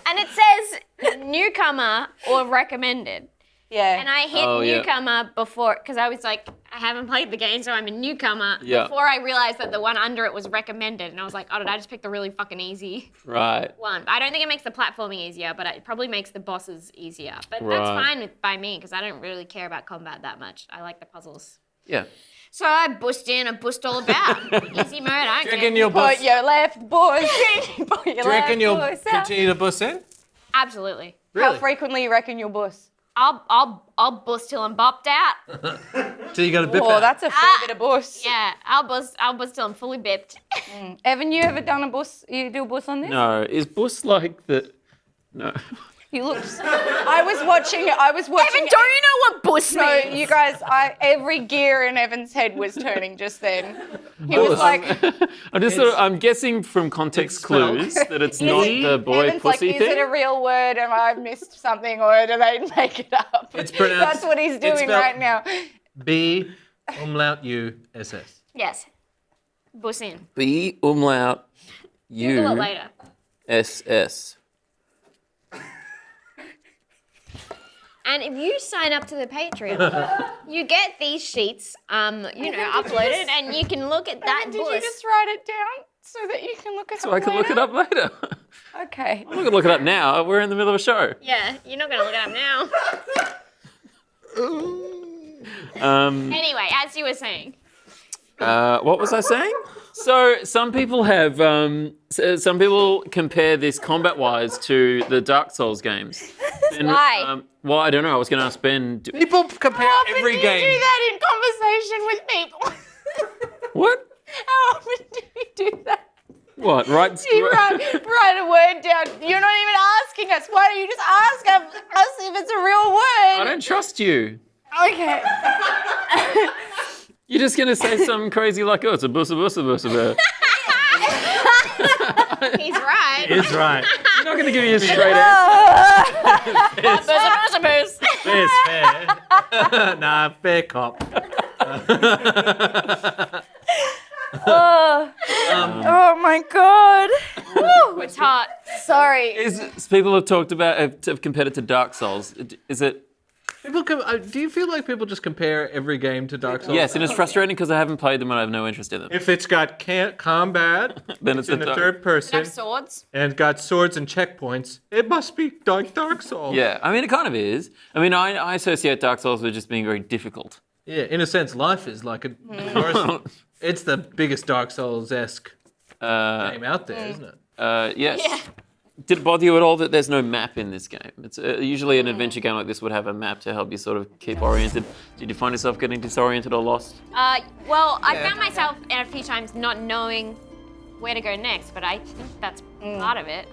And it says newcomer or recommended. Yeah. And I hit Oh, yeah. newcomer before, because I was like, I haven't played the game, so I'm a newcomer. Yeah. Before I realized that the one under it was recommended. And I was like, oh, did I just pick the really fucking easy Right. one? I don't think it makes the platforming easier, but it probably makes the bosses easier. But that's Right. fine by me, because I don't really care about combat that much. I like the puzzles. Yeah. So I bussed in, I bussed all about. Easy mode, I don't Do you care. reckon you'll bus? Put your left bus in. Put your Do you reckon left you'll bus out. continue to bus in? Absolutely. How frequently you reckon you'll bus? I'll bust till I'm bopped out. So you got to bip Oh, out. that's a fair bit of bus. Yeah, I'll bust till I'm fully bipped. Evan, you ever done a bus? You do a bus on this? No. Is bus like the? No. You looked. I was watching. Evan, don't you know what bus No, means? you guys. Every gear in Evan's head was turning just then. He was like, I'm just sort of, I'm guessing from context clues that it's not the boy Evan's like, pussy is thing. it a real word? Have I missed something, or do they make it up? It's pronounced- That's what he's it's doing spelled- right now. B umlaut U S S. Yes. Bus in. B umlaut Google it U later. S S. And if you sign up to the Patreon, you get these sheets, uploaded, and you can look at that Did you bus. just write it down so that you can look it So up I can look it later? up later. Okay. I'm not gonna look it up now. We're in the middle of a show. Yeah, you're not gonna look it up now. Anyway, as you were saying. What was I saying? So some people have, some people compare this combat-wise to the Dark Souls games. And, Why? well, I don't know. I was going to ask Ben. People compare How often every do game. you do that in conversation with people? What? How often do you do that? What? Right? You write a word down. You're not even asking us. Why don't you just ask us if it's a real I word? don't trust you. Okay. You're just going to say something crazy like, oh, it's a bussa bussa bussa bear. He's right. Is right. You're not going to give me a straight answer. Bus. Fair's fair. Nah, fair cop. Oh my god. It's hot. Sorry. People have talked about, have compared it to Dark Souls. Is it Do you feel like people just compare every game to Dark Souls? Yes, and it's frustrating because I haven't played them and I have no interest in them. If it's got combat, Then it's it's in a the dark- third person, Have swords. and got swords and checkpoints, it must be Dark Souls. Yeah, I mean, it kind of is. I mean, I associate Dark Souls with just being very difficult. Yeah, in a sense, life is like a. It's the biggest Dark Souls-esque game out there, isn't it? Yes. Yeah. Did it bother you at all that there's no map in this game? It's usually an adventure game like this would have a map to help you sort of keep oriented. Did you find yourself getting disoriented or lost? Well, I found myself a few times not knowing where to go next, but I think that's part of it.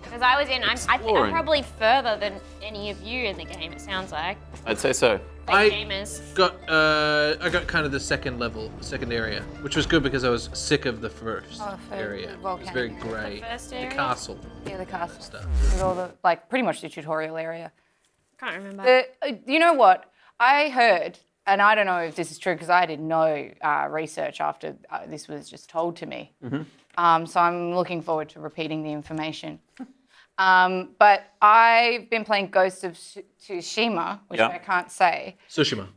Because I was in, I think I'm Exploring. probably further than any of you in the game, it sounds like. I'd say so. Like gamers. I got kind of the second area, which was good because I was sick of the first area. It was very grey. First The area? castle. Yeah, the castle. Stuff. With all the, like, pretty much the tutorial area. Can't remember. You know what? I heard, and I don't know if this is true because I did no research after this was just told to me. So I'm looking forward to repeating the information. But I've been playing Ghost of Tsushima, which Yeah. I can't say. Tsushima.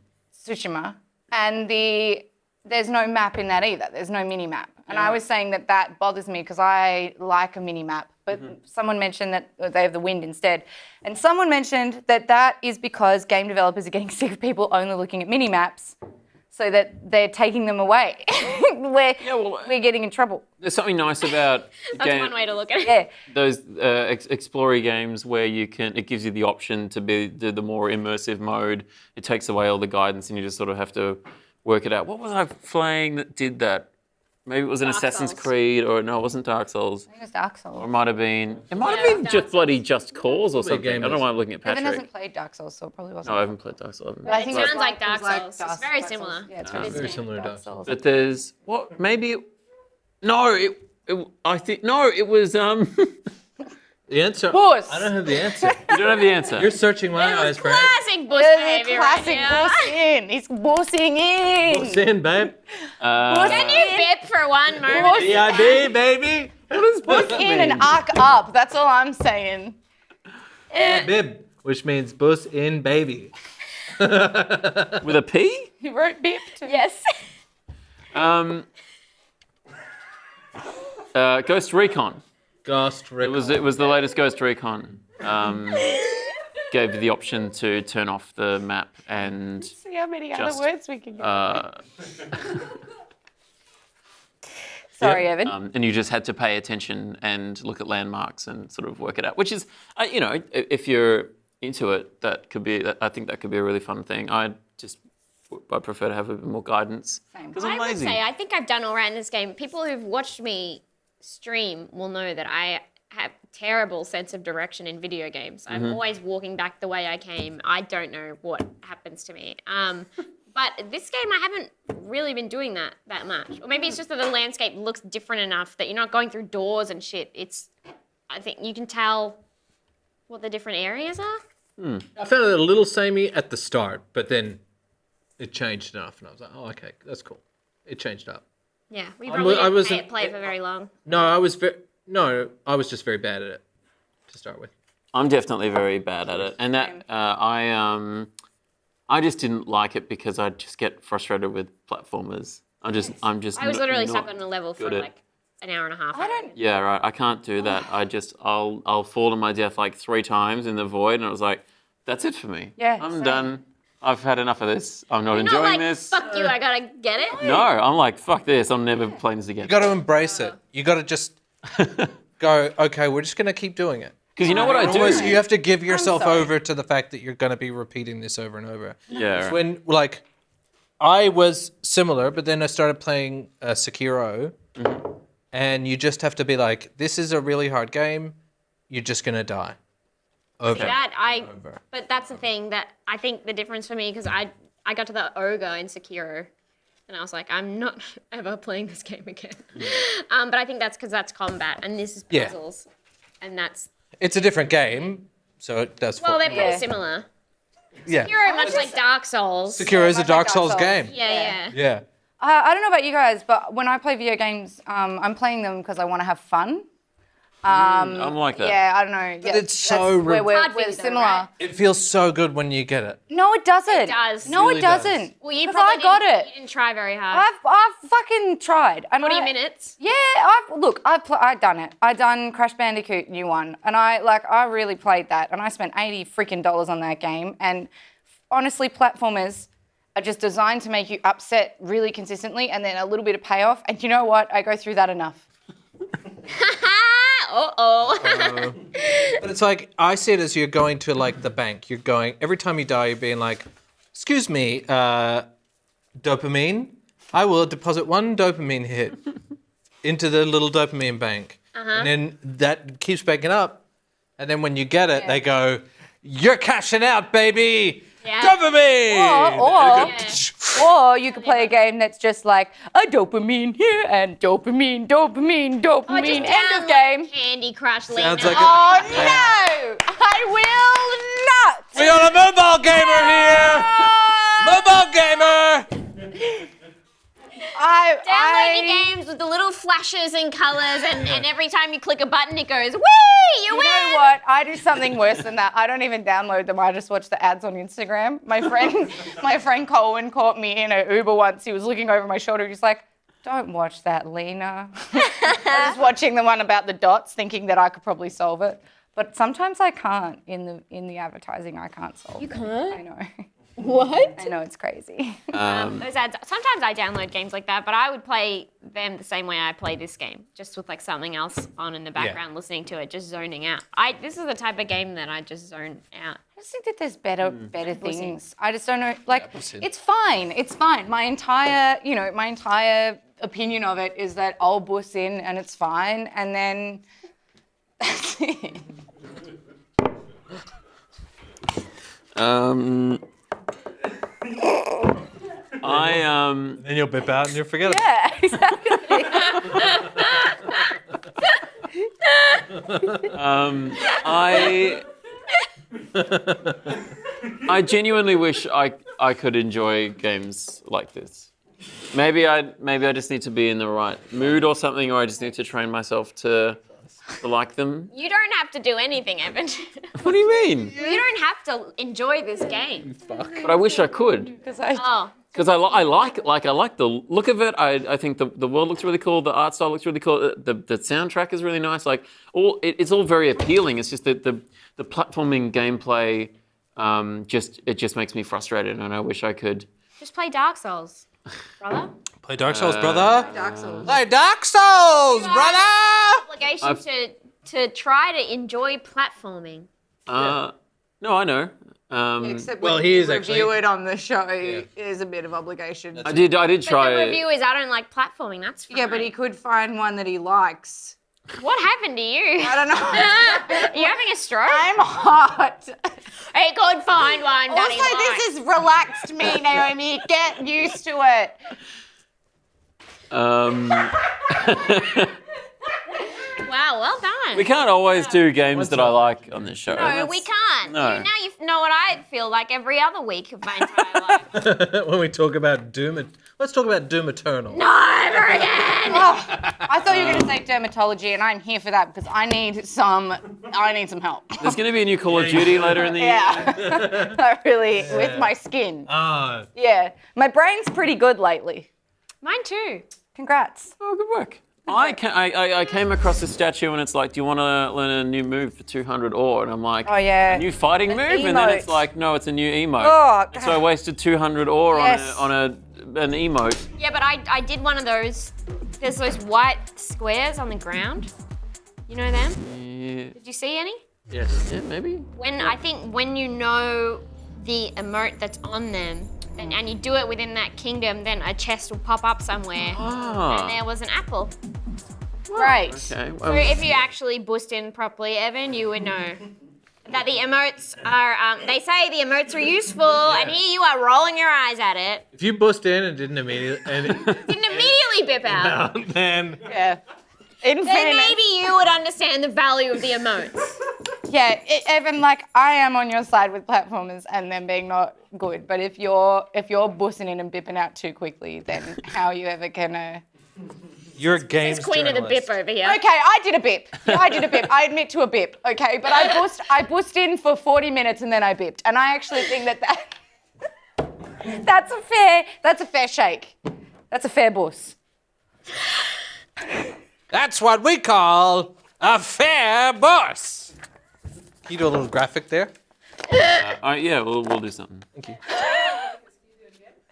And there's no map in that either. There's no mini map. And I was saying that bothers me because I like a mini map. But someone mentioned that they have the wind instead. And someone mentioned that is because game developers are getting sick of people only looking at mini maps so that they're taking them away. We're getting in trouble. There's something nice about That's one way to look at it. Yeah. those explorer games where it gives you the option to do the more immersive mode. It takes away all the guidance and you just sort of have to work it out. What was I playing that did that? Maybe it was an Dark Assassin's Souls. Creed, or no, it wasn't Dark Souls. I think it's Dark Or it Souls. might have been. It might Yeah, have been Dark just Souls. bloody Just Cause or something. I don't know why I'm looking at Evan Patrick. hasn't played Dark Souls, so it probably wasn't. No, I haven't played Dark Souls. But I think It it's sounds like Dark it's Souls. It's very similar. Yeah, it's Very similar to Dark Souls. But there's what? Maybe. I think no. It was. The answer. Puss. I don't have the answer. You don't have the answer. You're searching my eyes, Brad. Classic bush Yeah, behavior classic right now. boss in. He's bossing in. What's in, babe? Can you bip for one moment? B.I.B., baby. What is Boss in and arc up. That's all I'm saying. Bib, which means bus in baby. With a P? You wrote bip too. Yes. Ghost Recon. Ghost Recon. It was the latest Ghost Recon. Gave you the option to turn off the map and See how many Just, other words we can get. Sorry, Evan. and you just had to pay attention and look at landmarks and sort of work it out. Which is, if you're into it, I think that could be a really fun thing. I prefer to have a bit more guidance because I'm I would lazy. say I think I've done all right in this game. People who've watched me stream will know that I have terrible sense of direction in video games. I'm always walking back the way I came. I don't know what happens to me. But this game, I haven't really been doing that much. Or maybe it's just that the landscape looks different enough that you're not going through doors and shit. I think you can tell what the different areas are. I found it a little samey at the start, but then it changed enough, and I was like, oh, okay, that's cool. It changed up. Yeah, we I probably wasn't- didn't play it for very long. No, I was just very bad at it to start with. I'm definitely very bad at it, and that I just didn't like it because I just get frustrated with platformers. I was literally stuck on a level for good at- like an hour and a half. I don't. Yeah, right. I can't do that. I'll fall to my death like 3 times in the void, and it was like, that's it for me. Yeah, I'm same. done. I've had enough of this. I'm not Not enjoying like, this. fuck you, I gotta get it. No, I'm like, fuck this. I'm never playing this again. You got to embrace it. You got to just go, okay, we're just going to keep doing it. Because you know what I do? Always, you have to give yourself sorry. over to the fact that you're going to be repeating this over and over. Yeah. right. When, like, I was similar, but then I started playing Sekiro, and you just have to be like, this is a really hard game. You're just going to die. Over. But that's the thing that I think the difference for me, because I got to the ogre in Sekiro, and I was like, I'm not ever playing this game again. But I think that's because that's combat, and this is Yeah. puzzles, and that's It's a different game, so it does. well, they're fall. pretty Yeah. similar. Yeah. Sekiro, much like Dark Souls. Sekiro is a much like Dark Dark Souls Souls. game. Yeah. Yeah. I don't know about you guys, but when I play video games, I'm playing them because I want to have fun. I'm like that. Yeah, I don't know. Yeah, it's so we're hard for you though, similar. right? It feels so good when you get it. No, it doesn't. It does. No, Really it does. doesn't. Well, you 'Cause probably I got didn't, it. You didn't try very hard. I've fucking tried. And 40 minutes. Yeah, I've done it. I done Crash Bandicoot new one, and I really played that, and I spent $80 freaking on that game. And honestly, platformers are just designed to make you upset really consistently, and then a little bit of payoff. And you know what? I go through that enough. Uh-oh. But it's like, I see it as you're going to like the bank. You're going, every time you die, you're being like, excuse me, dopamine, I will deposit 1 dopamine hit into the little dopamine bank. And then that keeps banking up. And then when you get it, they go, you're cashing out, baby. Yeah. Dopamine. Or you could play a game that's just like a dopamine here and dopamine, dopamine, dopamine, end of game. Candy Crush, Lena. Sounds like Oh no! I will not! We got a mobile gamer here. Mobile gamer. Download your games with the little flashes and colours, and every time you click a button, it goes, whee, you win! You know what? I do something worse than that. I don't even download them. I just watch the ads on Instagram. My friend Colin caught me in an Uber once. He was looking over my shoulder. He's like, "Don't watch that, Lena." I was watching the one about the dots, thinking that I could probably solve it. But sometimes I can't. In the advertising, I can't solve it. You can't? I know. What? I know, it's crazy. Those ads. Sometimes I download games like that, but I would play them the same way I play this game, just with like something else on in the background, listening to it, just zoning out. This is the type of game that I just zone out. I just think that there's better things. I just don't know. Like, it's fine. It's fine. My entire opinion of it is that I'll buss in and it's fine, and then that's it. Then you'll bip out and you'll forget it. Yeah, exactly. I genuinely wish I could enjoy games like this. Maybe I just need to be in the right mood or something, or I just need to train myself to like them. You don't have to do anything, Evan. What do you mean? You don't have to enjoy this game. But I wish I could. Oh. Because I like the look of it. I think the world looks really cool. The art style looks really cool. The soundtrack is really nice. Like it's all very appealing. It's just that the platforming gameplay just makes me frustrated, and I wish I could. Just play Dark Souls, brother. Play Dark Souls, brother. Dark Souls. Play Dark Souls, brother. Obligation to try to enjoy platforming. No, I know. Except Well, when he you is actually- review it on the show is a bit of obligation. I did But try the it. review is I don't like platforming. That's fine. Yeah, but he could find one that he likes. What happened to you? I don't know. Are you having a stroke? I'm hot. He could find one that he Also, likes. this is relaxed me, Naomi. Get used to it. Wow, well done. We can't always do games that I like on this show. No, we can't. No. Now you know what I feel like every other week of my entire life. When we talk about Doom, let's talk about Doom Eternal. Never again. Oh, I thought you were going to say dermatology, and I'm here for that because I need some help. There's going to be a new Call of Duty later in the year. Yeah, I really, with my skin. Yeah, my brain's pretty good lately. Mine too. Congrats. Oh, good work. I came across this statue and it's like, do you want to learn a new move for 200 ore? And I'm like, Oh, yeah. a new fighting move? And then it's emote. like, no, it's a new emote. Oh, And so I wasted 200 ore Yes. on an emote. Yeah, but I did one of those. There's those white squares on the ground. You know them? Yeah, Did you see any? Yes. yeah, maybe. When you know the emote that's on them, and you do it within that kingdom, then a chest will pop up somewhere, and Ah, there was an apple. Great. okay. So if you actually boost in properly, Evan, you would know that the emotes are. They say the emotes are useful, and here you are rolling your eyes at it. If you bust in and didn't immediately, Didn't immediately bip out. then Yeah. In Then fairness, maybe you would understand the value of the emotes. yeah, Evan, like I am on your side with platformers and them being not good. But if you're bussing in and bipping out too quickly, then how are you ever gonna You're a games Queen of the journalist. bip over here. Okay, I did a bip. I admit to a bip. Okay, but I bussed in for 40 minutes and then I bipped, and I actually think that that's a fair shake. That's a fair bus. That's what we call a fair bus. Can you do a little graphic there? Yeah, we'll do something. Thank you.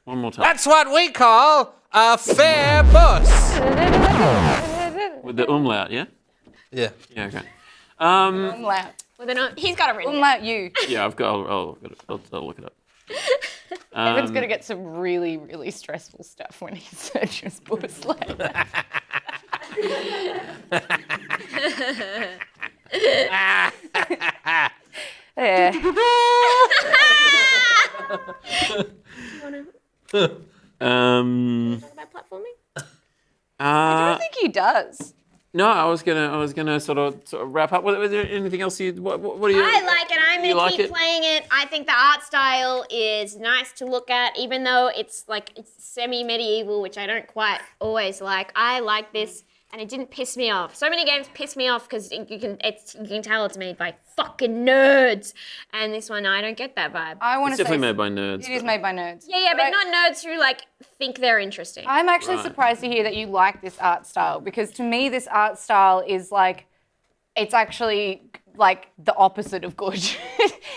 One more time. That's what we call a fair bus. With the umlaut, yeah? Yeah. Yeah, okay. Umlaut. He's got it written. Umlaut you. Yeah, I'll look it up. Evan's going to get some really, really stressful stuff when he searches bus later. Yeah. About platforming? I don't think he does. No, I was gonna sort of wrap up. Was there anything else what do you? I like it. I'm You gonna like keep it? playing it. I think the art style is nice to look at, even though it's semi-medieval, which I don't quite always like. I like this, and it didn't piss me off. So many games piss me off because you can tell it's made by fucking nerds, and this one I don't get that vibe. I want It's to say definitely made by nerds. it is made by nerds. Yeah, but not nerds who think they're interesting. I'm actually surprised to hear that you like this art style, because to me this art style is it's actually like the opposite of good.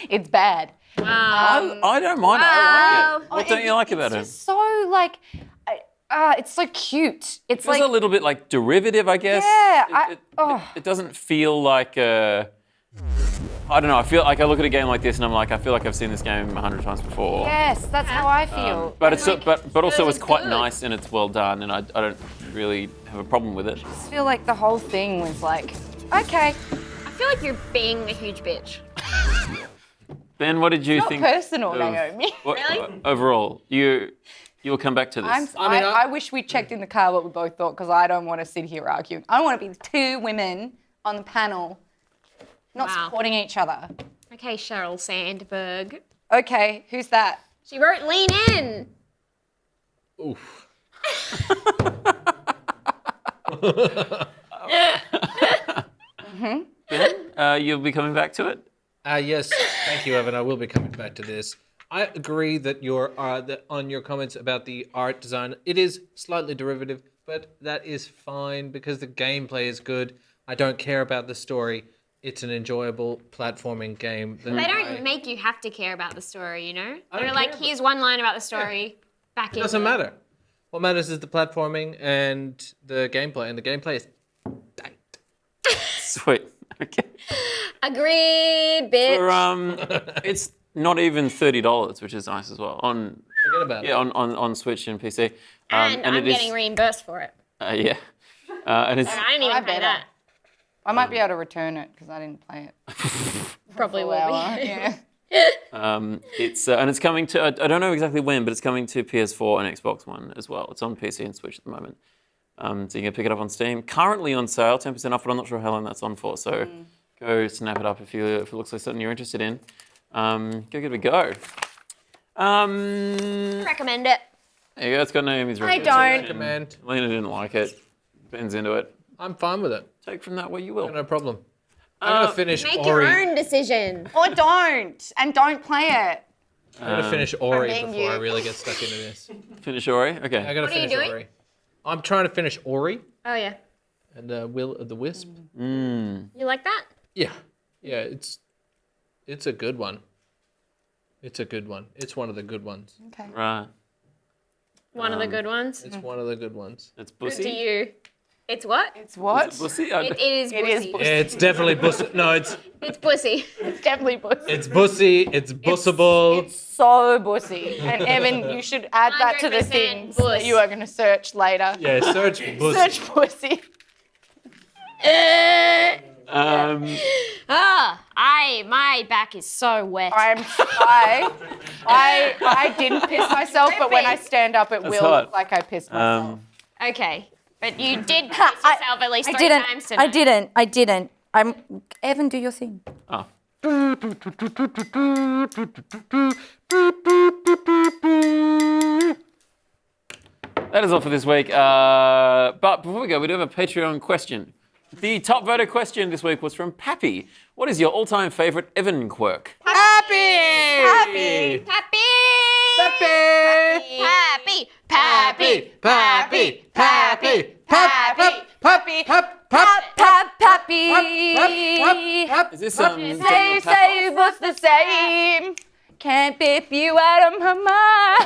It's bad. I don't mind. I like it. What don't you like about it? It's just so it's so cute. It's It was a little bit like derivative, I guess. Yeah, It doesn't feel like I don't know. I feel like I look at a game like this and I'm like, I feel like I've seen this game 100 times before. yes, that's how I feel. But it's but also it's quite good. nice and it's well done, and I don't really have a problem with it. I just feel like the whole thing was like, okay, I feel like you're being a huge bitch. Ben, what did you not think? personal, of- Naomi. Really? Overall, you'll come back to this. I wish we checked in the car what we both thought, because I don't want to sit here arguing. I want to be two women on the panel, not Wow. supporting each other. Okay, Sheryl Sandberg. Okay, who's that? She wrote "Lean In." Oof. Ben, you'll be coming back to it. Yes, thank you, Evan. I will be coming back to this. I agree that on your comments about the art design, it is slightly derivative, but that is fine because the gameplay is good. I don't care about the story. It's an enjoyable platforming game. That They don't make you have to care about the story, you know? don't They're like, care here's one line about the story. Back in. It doesn't matter. What matters is the platforming and the gameplay, and the gameplay is tight. Sweet. Okay. Agreed, bitch. For, it's not even $30, which is nice as well. Forget about it. On Switch and PC. and I'm it is, getting reimbursed for it. yeah. And it's I didn't even pay better. that. I might be able to return it because I didn't play it. Probably will Hour, be. yeah. it's coming to I don't know exactly when, but it's coming to PS4 and Xbox One as well. It's on PC and Switch at the moment. So you can pick it up on Steam. Currently on sale, 10% off, but I'm not sure how long that's on for. So go snap it up if it looks like something you're interested in. Go give it a go. Recommend it. There you go. It's got Naomi's I recommendation. don't. Recommend. Lena didn't like it. Ben's into it. I'm fine with it. Take from that what you will. No problem. I'm gonna finish Make Ori. your own decision. Or don't. And don't play it. I'm gonna finish Ori begging before I you. really get stuck into this. Finish Ori. Okay. I gotta What are you finish doing? Ori. I'm trying to finish Ori Oh, yeah. and Will of the Wisp. You like that? Yeah, it's a good one. It's a good one. It's one of the good ones. Okay. Right. One of the good ones. It's one of the good ones. It's Good bussy. to you. It's what? It's what? Bussy. It is It is bussy. bussy. It's definitely bussy. No, it's Bussy. It's definitely bussy. it's bussy. It's bussable. It's so bussy. And Evan, you should add that to the 100% things buss. that you are going to search later. Yeah, search bussy. Search bussy. My back is so wet. I didn't piss myself, but when I stand up, it will hot. look like I pissed myself. Okay. But you did piss yourself at least three times tonight. I didn't. Evan, do your thing. Oh. That is all for this week. But before we go, we do have a Patreon question. The top voted question this week was from Pappy. What is your all-time favourite Evan quirk? Happy! Happy! Happy! Happy! Pappy! Is this Say what's the same? Can't pip you out of my mind.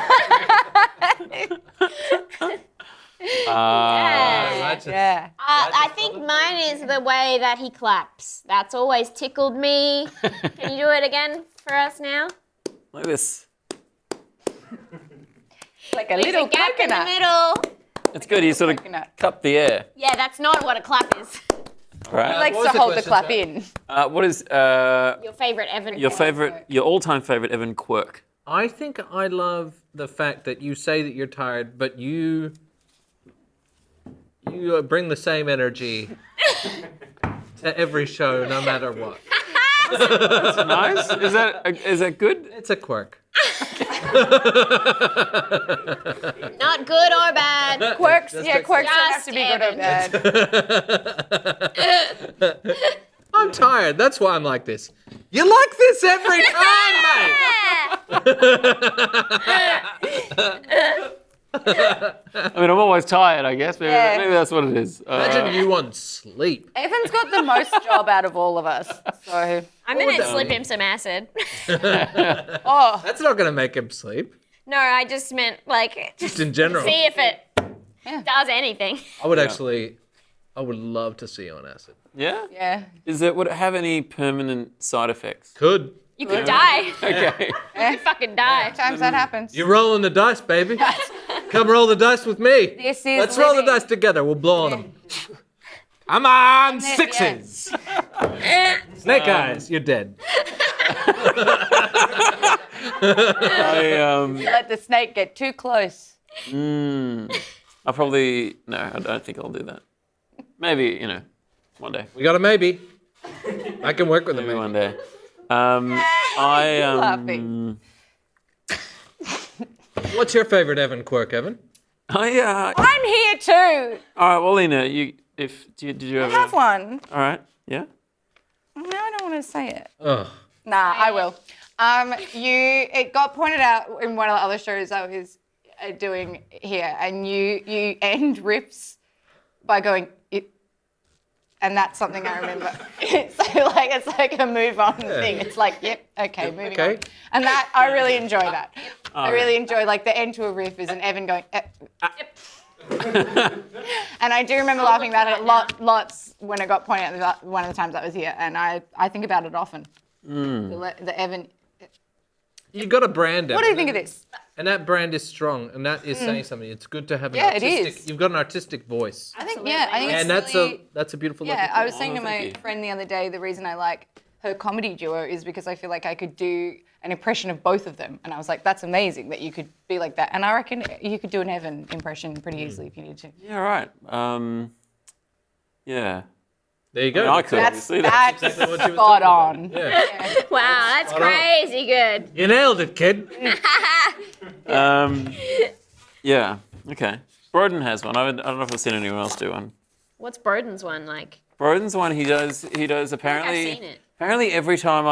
Yeah. I think mine is the way that he claps. That's always tickled me. Can you do it again for us now? Like this. Like a There's little a gap in the coconut. middle. It's good. You sort of Coconut. cup the air. Yeah, that's not what a clap is. All right. He likes What to was the hold the question, clap sorry? in. What is Your favourite Evan. your all-time favourite Evan quirk? I think I love the fact that you say that you're tired, but you bring the same energy to every show, no matter what. Nice. Is that good? It's a quirk. Not good or bad. Quirks, yeah, quirks don't have Just to be good or Evan. bad. I'm tired. That's why I'm like this. You like this every time, mate. I mean, I'm always tired, I guess. Maybe, Yeah. maybe that's what it is. Imagine you on sleep. Evan's got the most job out of all of us. So, I'm gonna slip him some acid. oh, That's not going to make him sleep. No, I just meant like Just in general. see if it does anything. I would love to see you on acid. Yeah? yeah. Would it have any permanent side effects? Could. You could die. Okay. You could fucking die. Times that happens. You're rolling the dice, baby. Come roll the dice with me. This is Let's roll the living. dice together. We'll blow on them. Come on, sixes. Snake eyes, you're dead. Let the snake get too close. I'll probably... No, I don't think I'll do that. Maybe, one day. We got a maybe. I can work with a Maybe maybe. one day. Laughing. What's your favorite Evan quirk, Evan? I'm here too. All right, well, Lena, did you I ever... have one. All right, yeah? No, I don't want to say it. Oh, Nah, I will. It got pointed out in one of the other shows I was doing here, and you end riffs by going it, and that's something I remember. It's like a move on thing. It's like, yep, okay, moving okay. on. And that I really enjoy that. I really enjoy like the end to a riff is an Evan going. And I do remember laughing about it lots when it got pointed out one of the times I was here, and I think about it often. The Evan. you got a brand, Evan. What do you think of this? And that brand is strong, and that is saying something. It's good to have an Yeah, it artistic. is. You've got an artistic voice, I think it's and that's a beautiful. yeah. looking I was thing. saying to my thank you. friend the other day, the reason I like her comedy duo is because I feel like I could do an impression of both of them, and I was like, that's amazing that you could be like that. And I reckon you could do an Evan impression pretty easily if you need to. Yeah, right. Yeah. There you go. I could That's obviously. That's that's exactly what you were spot talking on. about. Yeah. Wow, that's crazy good. You nailed it, kid. Yeah. Okay. Broden has one. I don't know if I've seen anyone else do one. What's Broden's one like? Broden's one. He does apparently. I've seen it. Apparently, every time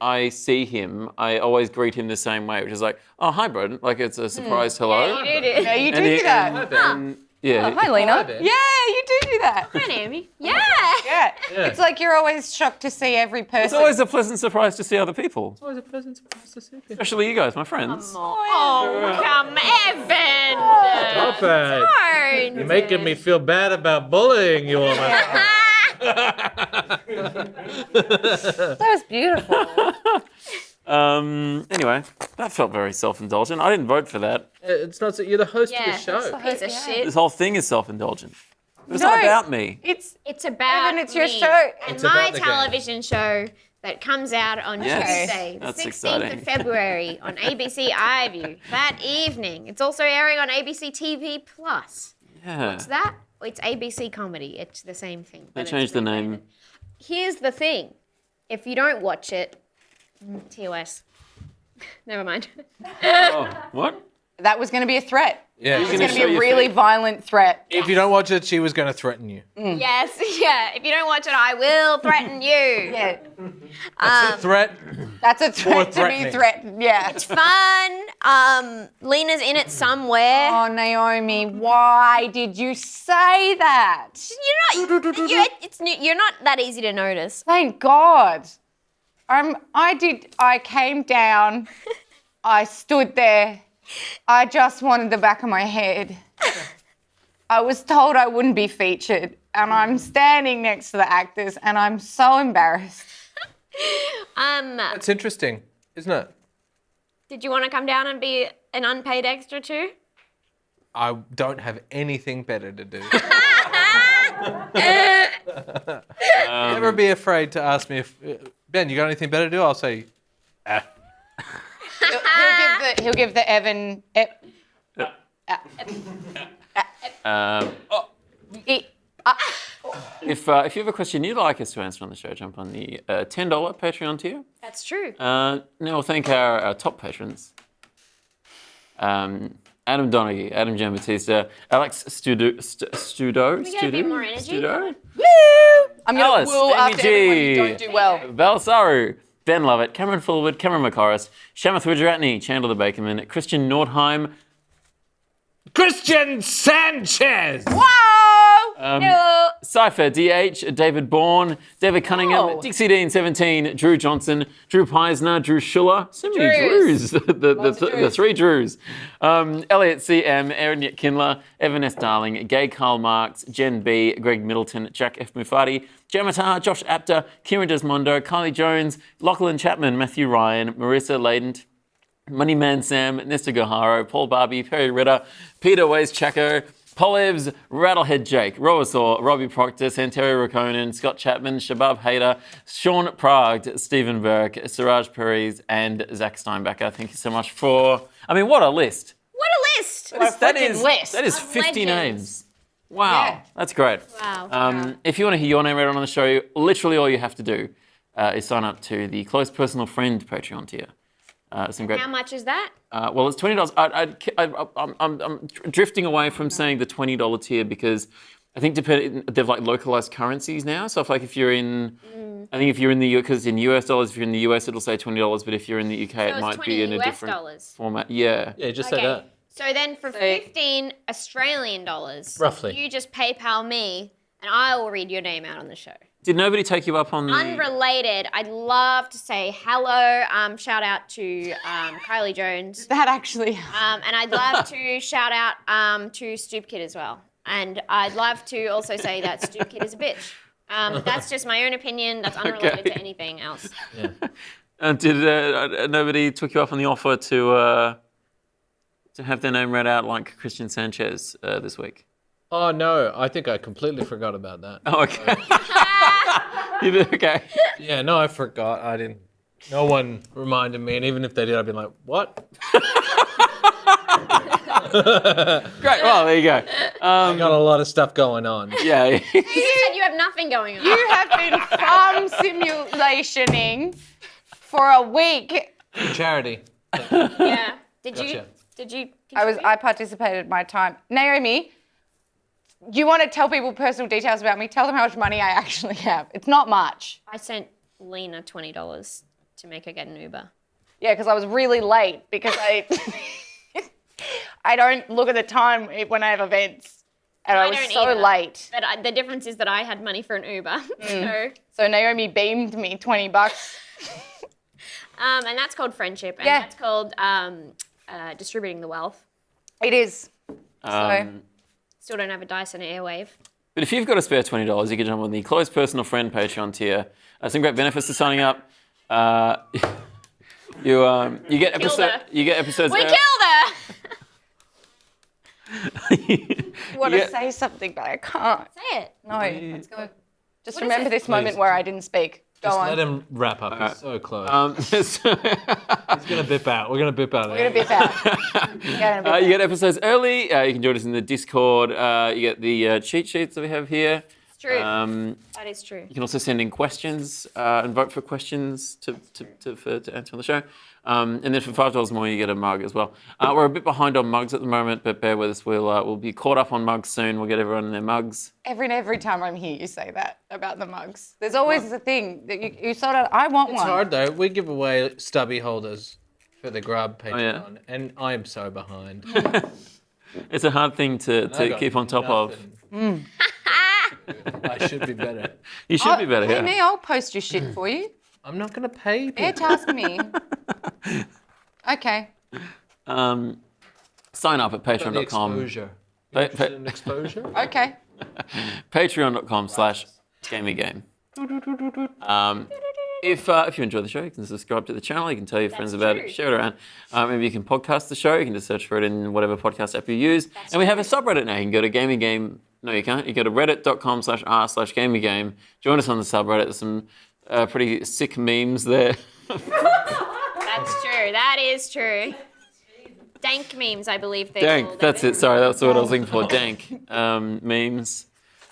I see him, I always greet him the same way, which is like, "Oh, hi, Broden!" Like it's a surprise hello. You do. Yeah, you do And he- do that. and- and- yeah. Hi, Lena. Hi, Ben. Yeah, you do that. Hi, Naomi. Yeah. Yeah. Yeah. It's like you're always shocked to see every person. It's always a pleasant surprise to see other people, Always a pleasant surprise to see you. especially you guys, my friends. Oh, come, Evan. Stop it. Don't. You're making me feel bad about bullying you all my That was beautiful. Anyway, that felt very self-indulgent. I didn't vote for that. It's not. You're the host Yeah, of the show. piece of shit. This whole thing is self-indulgent. But it's No. not about me. It's It's about Evan, it's your me show. and It's my about the game. television show that comes out on Yes. Tuesday, the That's 16th exciting. of February on ABC iView that evening. It's also airing on ABC TV Plus. Yeah. What's that? It's ABC Comedy. It's the same thing. They but it's changed the name. rebranded. Here's the thing. If you don't watch it, TOS. Never mind. Oh, what? That was going to be a threat. Yeah. It was gonna going to be show a your really feet. violent threat. If you don't watch it, she was going to threaten you. Yes, yeah. If you don't watch it, I will threaten you. Yeah, That's a threat. that's a threat to be threatening. threatened. Yeah. Fun. Lena's in it somewhere. Oh, Naomi, why did you say that? You're not that easy to notice. Thank God. I came down. I stood there. I just wanted the back of my head. I was told I wouldn't be featured, and I'm standing next to the actors, and I'm so embarrassed. That's interesting, isn't it? Did you want to come down and be an unpaid extra too? I don't have anything better to do. Never be afraid to ask me if Ben, you got anything better to do? I'll say, He'll give the Evan. If you have a question you'd like us to answer on the show, jump on the $10 Patreon tier. That's true. Now we'll thank our top patrons. Adam Donaghy, Adam Giambattista, Alex Studo. We get a bit more energy. Studo? I'm going Alice, to woo Amy after G. everyone who don't do well. Balsaru, Ben Lovett, Cameron Fullwood, Cameron McCorris, Shamath Wijaratney, Chandler the Bakerman, Christian Nordheim, Christian Sanchez. Whoa! Cypher, DH, David Bourne, David Cunningham, Oh. Dixie Dean 17, Drew Johnson, Drew Peisner, Drew Schuller. So many Drews. Drews. the three Drews. Elliot CM, Aaron Kindler, Evan S. Darling, Gay Karl Marx, Jen B, Greg Middleton, Jack F. Mufati, Jamatar, Josh Apter, Kieran Desmondo, Kylie Jones, Lachlan Chapman, Matthew Ryan, Marissa Ladent, Moneyman Sam, Nesta Goharo, Paul Barbie, Perry Ritter, Peter Ways Chaco, Polivs, Rattlehead Jake, Roasaw, Robbie Proctor, Santerio Rakonen, Scott Chapman, Shabab Hayder, Sean Prague, Stephen Burke, Siraj Perez, and Zach Steinbacher. Thank you so much for. I mean, what a list! What a list! That freaking is list That is of 50 legends. names. Wow, Yeah. that's great. Wow. If you want to hear your name read on the show, literally all you have to do is sign up to the Close Personal Friend Patreon tier. Some great. How much is that? Well, it's $20. I'm drifting away from saying the $20 tier because I think they've like localized currencies now. So if you're in, I think if you're in the US, because in US dollars, if you're in the US, it'll say $20. But if you're in the UK, So it it's might 20 be in a US different dollars. format. Yeah. Yeah, just say that. So then for 15 Australian dollars, Roughly. you just PayPal me and I will read your name out on the show. Did nobody take you up on the? Unrelated, I'd love to say hello. Shout out to Kylie Jones. That actually. And I'd love to shout out to Stoop Kid as well. And I'd love to also say that Stoop Kid is a bitch. That's just my own opinion. That's unrelated to anything else. Did nobody took you up on the offer to have their name read out like Christian Sanchez this week? Oh, no, I think I completely forgot about that. Oh, okay. Okay. Yeah, no, I forgot. I didn't. No one reminded me, and even if they did, I'd be like, what? Great. Well, there you go. I got a lot of stuff going on. Yeah. You said you have nothing going on. You have been farm simulationing for a week. Charity. Yeah. Did Gotcha. you? I participated my time. Naomi, you want to tell people personal details about me? Tell them how much money I actually have. It's not much. I sent Lena $20 to make her get an Uber. Yeah, because I was really late because I don't look at the time when I have events. And I was don't so either. late. But the difference is that I had money for an Uber. So Naomi beamed me $20. And that's called friendship. And Yeah. that's called distributing the wealth. It is. So Still don't have a Dyson Airwave. But if you've got a spare $20, you can jump on the Close Personal Friend Patreon tier. Some great benefits to signing up. You get her. episodes. We killed her! I want to Yeah. say something, but I can't. Say it. No, let's go. Just What is remember it? this moment where I didn't speak. Go Just on. let him wrap up. He's so close. so- He's going to bip out. We're going to bip out. We're going to bip out. We're gonna bip you out. get episodes early. You can join us in the Discord. You get the cheat sheets that we have here. It's true. That is true. You can also send in questions and vote for questions to answer on the show. And then for $5 more, you get a mug as well. We're a bit behind on mugs at the moment, but bear with us. We'll be caught up on mugs soon. We'll get everyone in their mugs. Every time I'm here, you say that about the mugs. There's always a thing that you sort of, I want It's one. hard though. We give away stubby holders for the Grub Patreon, yeah. and I'm so behind. It's a hard thing to I got keep on top of. nothing. I should be better. You should be better, Pay yeah. me, I'll post your shit for you. I'm not going to pay people. Air task me. Okay. Sign up at The patreon.com. exposure. Pa- Interested in exposure? Okay. Patreon.com/Gamey Game. If you enjoy the show, you can subscribe to the channel. You can tell your friends about it, share it around. Maybe you can podcast the show. You can just search for it in whatever podcast app you use. And we have a subreddit now. You can go to Gamey Game. No, you can't. You go to reddit.com/r/Gamey Game. Join us on the subreddit. There's some pretty sick memes there. That's true. That is true. Dank memes, I believe they're Dank. called. That's it. Sorry, that's what I was looking for. Dank memes.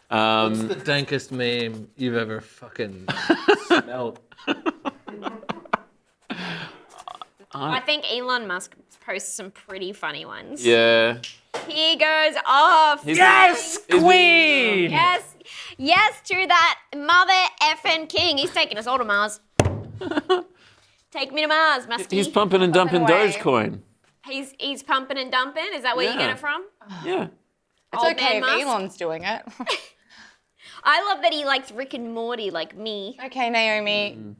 What's the dankest meme you've ever fucking smelled? I think Elon Musk posts some pretty funny ones. Yeah. He goes off. Yes, Queen! Yes, yes, to that mother effing king. He's taking us all to Mars. Take me to Mars, Muskie. He's pumping and dumping away. Dogecoin. He's pumping and dumping. Is that where you get Yeah. it from? Yeah. It's Old okay man if Musk? Elon's doing it. I love that he likes Rick and Morty like me. Okay, Naomi.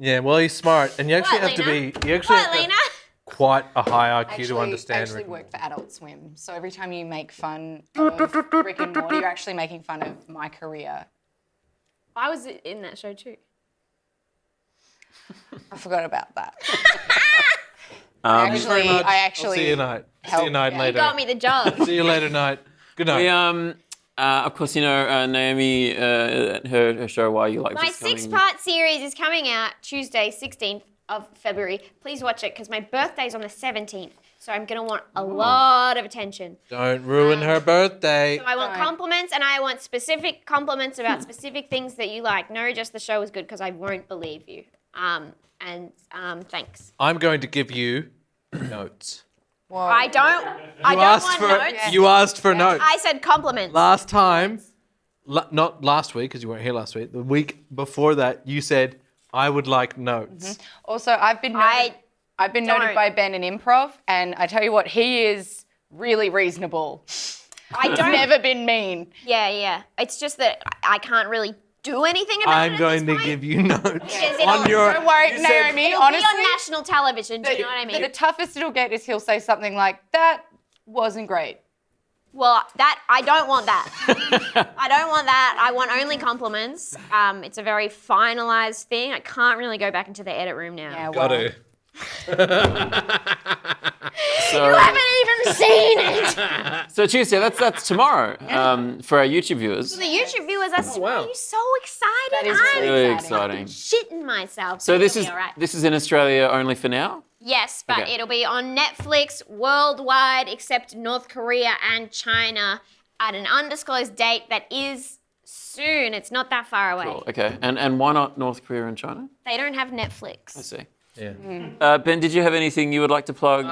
Yeah, well, he's smart, and you actually What, have to Lena? be. You actually What, have to Lena? have quite a high IQ Actually, to understand. I actually Rick and work for Adult Swim, so every time you make fun of Rick and Morty, you're actually making fun of my career. I was in that show too. I forgot about that. Um, Thanks very much. I I'll actually see you night. See you help- night yeah. You later. got me the job. See you later night. Good night. We, of course, you know, Naomi, her show, Why You Like My This, coming- 6-part series is coming out Tuesday, 16th of February. Please watch it because my birthday's on the 17th. So I'm going to want a lot of attention. Don't ruin her birthday. So I want compliments and I want specific compliments about specific things that you like. No, just the show is good because I won't believe you. Thanks. I'm going to give you notes. I don't want notes. You asked for notes. I said compliments. Last time, not last week because you weren't here last week. The week before that, you said I would like notes. Also, I've been noted don't. by Ben in improv, and I tell you what, he is really reasonable. I don't. Never been mean. Yeah. It's just that I can't really do anything about it. I'm at going this to point. give you notes Because it'll- on your. Don't worry, you said- Naomi. It'll Honestly, be on national television. Do you know what I mean? the toughest it'll get is he'll say something like, "That wasn't great." Well, that I don't want that. I don't want that. I want only compliments. It's a very finalized thing. I can't really go back into the edit room now. Yeah, Got well, to. So, You haven't even seen it. so Tuesday, that's tomorrow for our YouTube viewers. The YouTube viewers are wow. so excited. That is I'm Really exciting. exciting. shitting myself. So but this it'll is be all right. this is in Australia only for now? Yes, but Okay. it'll be on Netflix worldwide except North Korea and China at an undisclosed date that is soon. It's not that far away. Cool. Okay. And why not North Korea and China? They don't have Netflix. I see. Yeah. Ben, did you have anything you would like to plug?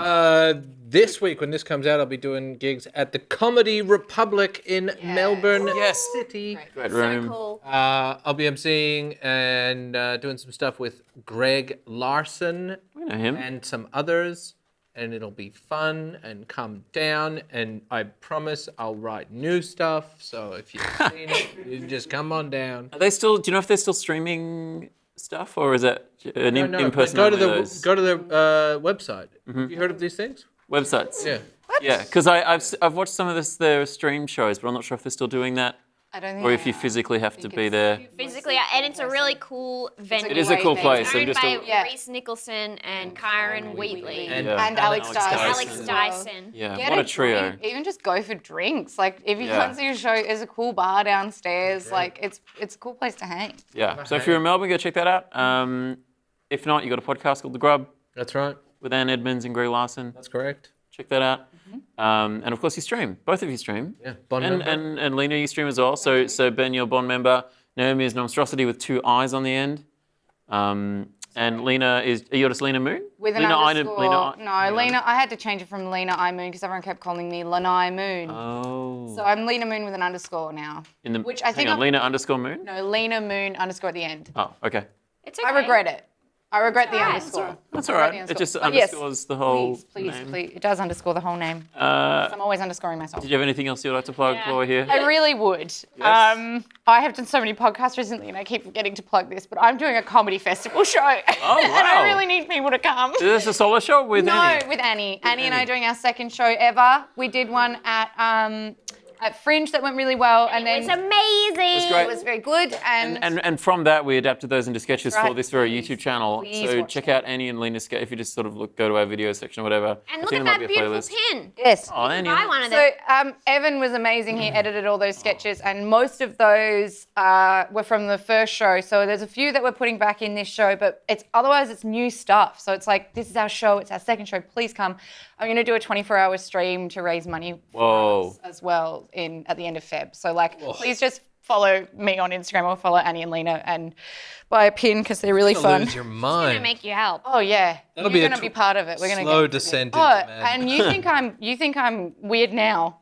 This week, when this comes out, I'll be doing gigs at the Comedy Republic in Melbourne Yes. City. Great So room. cool. I'll be emceeing and doing some stuff with Greg Larson We know him. and some others, and it'll be fun and come down. And I promise I'll write new stuff. So if you've seen it, you just come on down. Are they still? Do you know if they're still streaming stuff, or is it an No, in but person? go to their website. Mm-hmm. Have you heard of these things? websites. Yeah. Yeah, because I've watched some of their stream shows, but I'm not sure if they're still doing that, I don't think. or if you physically have to be there. Physically, and it's a really cool venue. It is a cool It's place. Owned just by Yeah. Reese Nicholson and Kyron Wheatley. And- Yeah. And Alex Dyson. Alex Dyson. Yeah, Get what a trio. drink. Even just go for drinks. Like if you Yeah. can't see a show, there's a cool bar downstairs. Like it's a cool place to hang. Yeah. So if you're in Melbourne, go check that out. If not, you got a podcast called The Grub That's right. with Ann Edmonds and Greg Larson. That's correct. Check that out. And of course, you stream. Both of you stream. Yeah. Bond And, member. and Lena, you stream as well. So Ben, you're a Bond member. Naomi is Monstrosity with 2 eyes on the end. And Lena are you just Lena Moon? With an Lena underscore. Lena, Lena. I had to change it from Lena I Moon because everyone kept calling me Lanai Moon. Oh. So I'm Lena Moon with an underscore now. Which I think hang on, Lena underscore Moon? No, Lena Moon underscore at the end. Oh, okay. It's okay. I regret it. I regret the alright. underscore. That's all right. It just underscores the whole Please, name. please. It does underscore the whole name. I'm always underscoring myself. Did you have anything else you'd like to plug while we're here? I really would. I have done so many podcasts recently and I keep forgetting to plug this, but I'm doing a comedy festival show. Oh, and wow. I really need people to come. Is this a solo show with Annie? No, with Annie. Annie and I are doing our second show ever. We did one at Fringe that went really well. And then It's amazing. great. it was very good. And from that, we adapted those into sketches Right. for this very Please, YouTube channel. please So watch check that. out Annie and Lena's sketch. If you just sort of go to our video section or whatever. And I look think at there might that be a beautiful playlist. Yes. pin. Oh, Annie. Buy one of them. So Evan was amazing. He edited all those sketches, and most of those were from the first show. So there's a few that we're putting back in this show, but otherwise it's new stuff. So it's like, this is our show. It's our second show. Please come. I'm going to do a 24-hour stream to raise money for us as well at the end of Feb. So please just follow me on Instagram or follow Annie and Lena and buy a pin because they're really fun. Lose your It's mind. gonna make you help. Oh yeah, That'll you're be a going to be part of it. We're going to slow descent into Oh, madness. and you think I'm weird now?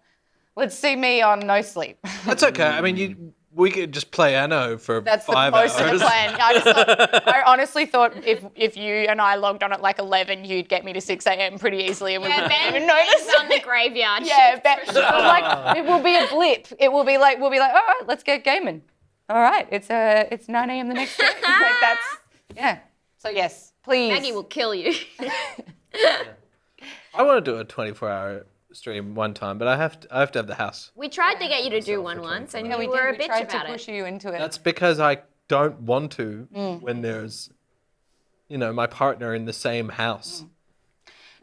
Let's see me on No Sleep. That's okay. I mean, we could just play Anno for That's 5 the most hours. of the plan. I honestly thought if you and I logged on at like 11, you'd get me to 6 a.m. pretty easily, and we wouldn't Ben even notice. is on the graveyard. Yeah, like it will be a blip. It will be like we'll be like, all right, let's get gaming. All right, it's 9 a.m. the next day. Yeah. So yes, please. Maggie will kill you. I want to do a 24-hour stream one time, but I have to have the house. We tried to get you to do one once, and you were a we bitch tried about to push it. you into it. That's because I don't want to when there's, my partner in the same house.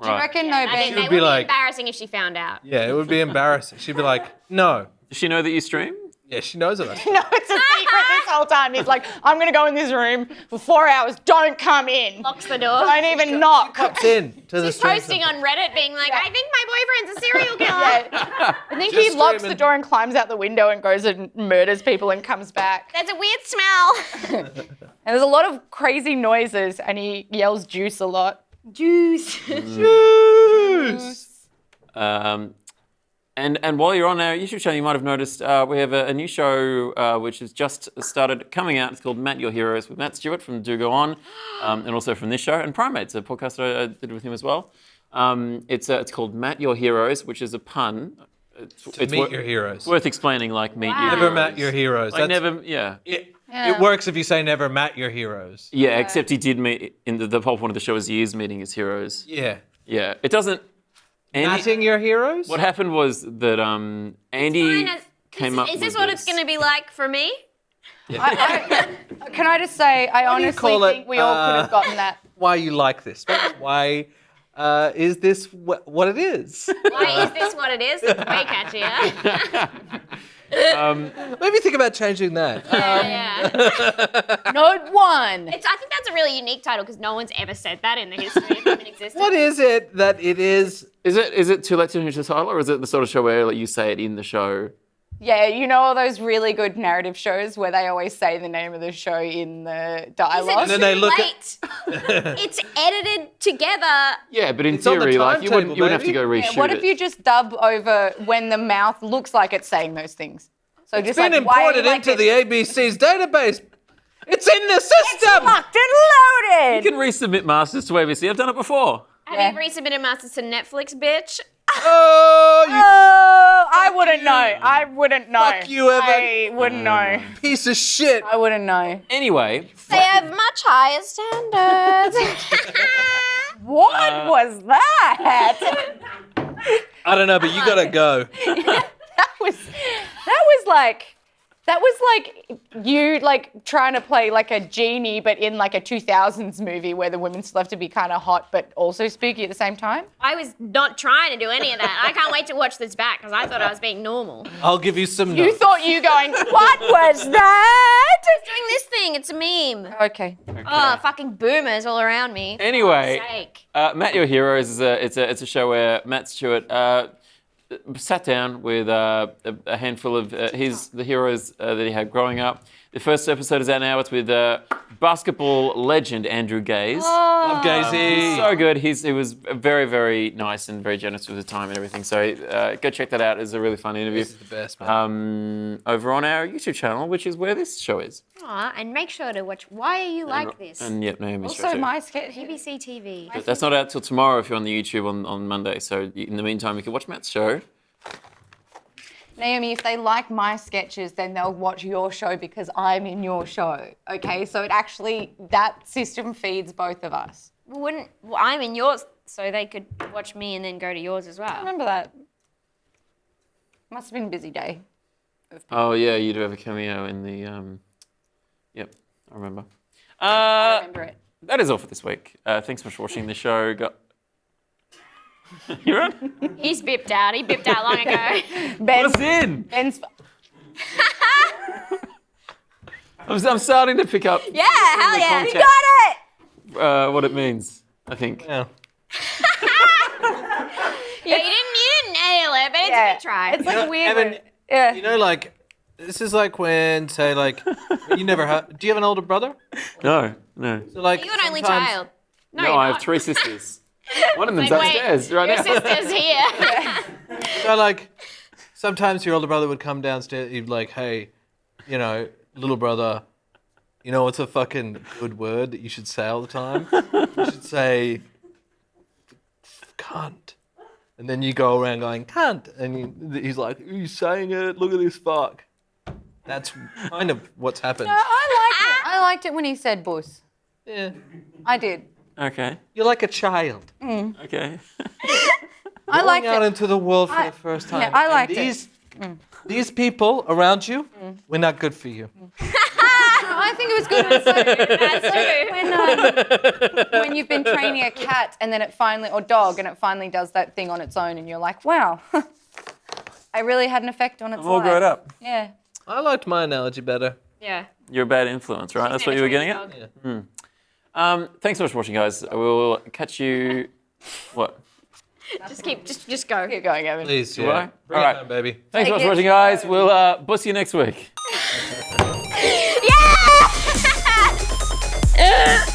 Do you reckon though, I Ben? think would it be would be like- embarrassing if she found out. Yeah, it would be embarrassing. She'd be like, no. Does she know that you stream? Yeah, she knows it. No, it's a secret this whole time. He's like, I'm going to go in this room for 4 hours. Don't come in. Locks the door. Don't even knock. Pops in to the She's stream. posting on Reddit being like, I think my boyfriend's a serial killer. Yeah. I think Just he locks the screaming. door and climbs out the window and goes and murders people and comes back. There's a weird smell. And there's a lot of crazy noises and he yells juice a lot. Juice. And while you're on our YouTube channel, you might have noticed we have a new show which has just started coming out. It's called Matt Your Heroes with Matt Stewart from Do Go On, and also from this show, and Primates, a podcast that I did with him as well. It's called Matt Your Heroes, which is a pun. It's Meet your heroes. worth explaining, like meet your Wow. Never heroes. met your heroes. Like That's- never, yeah. It works if you say never met your heroes. Yeah, except he did meet, in the whole point of the show is he is meeting his heroes. Yeah. Yeah, it doesn't. Matting your heroes? What happened was that Andy came up Is this with what it's going to be like for me? Can I just say, I do you honestly call it, think we all could have gotten that. Why you like this? Why is this what it is? Why is this what it is? It's way catchier. Maybe think about changing that. Yeah. Note one. I think that's a really unique title because no one's ever said that in the history of human existence. What is it that it is? Is it too late to change the title, or is it the sort of show where like, you say it in the show? Yeah, you know all those really good narrative shows where they always say the name of the show in the Is dialogue? it then too they look late? It's edited together. Yeah, but in It's on the theory, like you wouldn't timetable, have to go baby. reshoot What if it. you just dub over when the mouth looks like it's saying those things? So It's just been like, why are you imported like into this? the ABC's database. It's in the system. Locked and loaded. You can resubmit masters to ABC. I've done it before. Have you resubmitted masters to Netflix, bitch? Oh, you Oh, I wouldn't know. I wouldn't know. Fuck you, Evan. I wouldn't know. piece of shit. I wouldn't know. Anyway, They have much higher standards. What was that? I don't know, but you gotta go. that was like you like trying to play like a genie but in like a 2000s movie where the women still have to be kind of hot but also spooky at the same time. I was not trying to do any of that. I can't wait to watch this back because I thought I was being normal. I'll give you some You notes. thought you going, what was that? Doing this thing, it's a meme. Okay. Oh, fucking boomers all around me. anyway, For sake. Matt Your Heroes is it's a show where Matt Stewart sat down with a handful of the heroes that he had growing up. The first episode is out now. It's with basketball legend Andrew Gaze. Love Gazy. So good. He was very, very nice and very generous with his time and everything. So go check that out. It's a really fun interview. This is the best, man. Over on our YouTube channel, which is where this show is. Aw, and make sure to watch Why Are You Like This? And yep, Naomi's show Also, too. my sketch. BBC TV. But that's not out till tomorrow if you're on the YouTube on Monday. So in the meantime, you can watch Matt's show. Naomi, if they like my sketches, then they'll watch your show because I'm in your show. Okay, so that system feeds both of us. Well, I'm in yours, so they could watch me and then go to yours as well. Remember that? Must have been a busy day. Oh yeah, you do have a cameo in the. Yep, I remember. I remember it. That is all for this week. Thanks so much for watching the show. You're on? He's bipped out. He bipped out long ago. What's in? Ben's. I'm starting to pick up Yeah, hell yeah. context. You got it. What it means, I think. Yeah. Yeah, you didn't nail it, but it's a good try. It's like a weird. Evan, Yeah. you know, like, this is like when, say, like, you never have. Do you have an older brother? No. So, like, You're an only sometimes- child. No, No, you're I have not. 3 sisters. One of them's Like, wait, upstairs right your now. sister's here. So, like, sometimes your older brother would come downstairs. He'd be like, hey, you know, little brother, you know what's a fucking good word that you should say all the time? You should say, cunt. And then you go around going, cunt. And he's like, are you saying it? Look at this fuck. That's kind of what's happened. I liked it when he said "bus." Yeah. I did. Okay. You're like a child. Okay. I liked Going out it. into the world for the first time. yeah, I And liked it. These people around you, we're not good for you. I think it was good. When you've been training a cat and then it finally, or dog, and it finally does that thing on its own, and you're like, wow, I really had an effect on its I'm all life. grown up. Yeah. I liked my analogy better. Yeah. You're a bad influence, right? That's what you were getting at? Thanks so much for watching, guys. We'll catch you... What? Just go. Keep going, Evan. Please, Goodbye. yeah. Bring All it right. home, baby. Thanks so much for Take it watching, guys. We'll bus you next week. Yeah!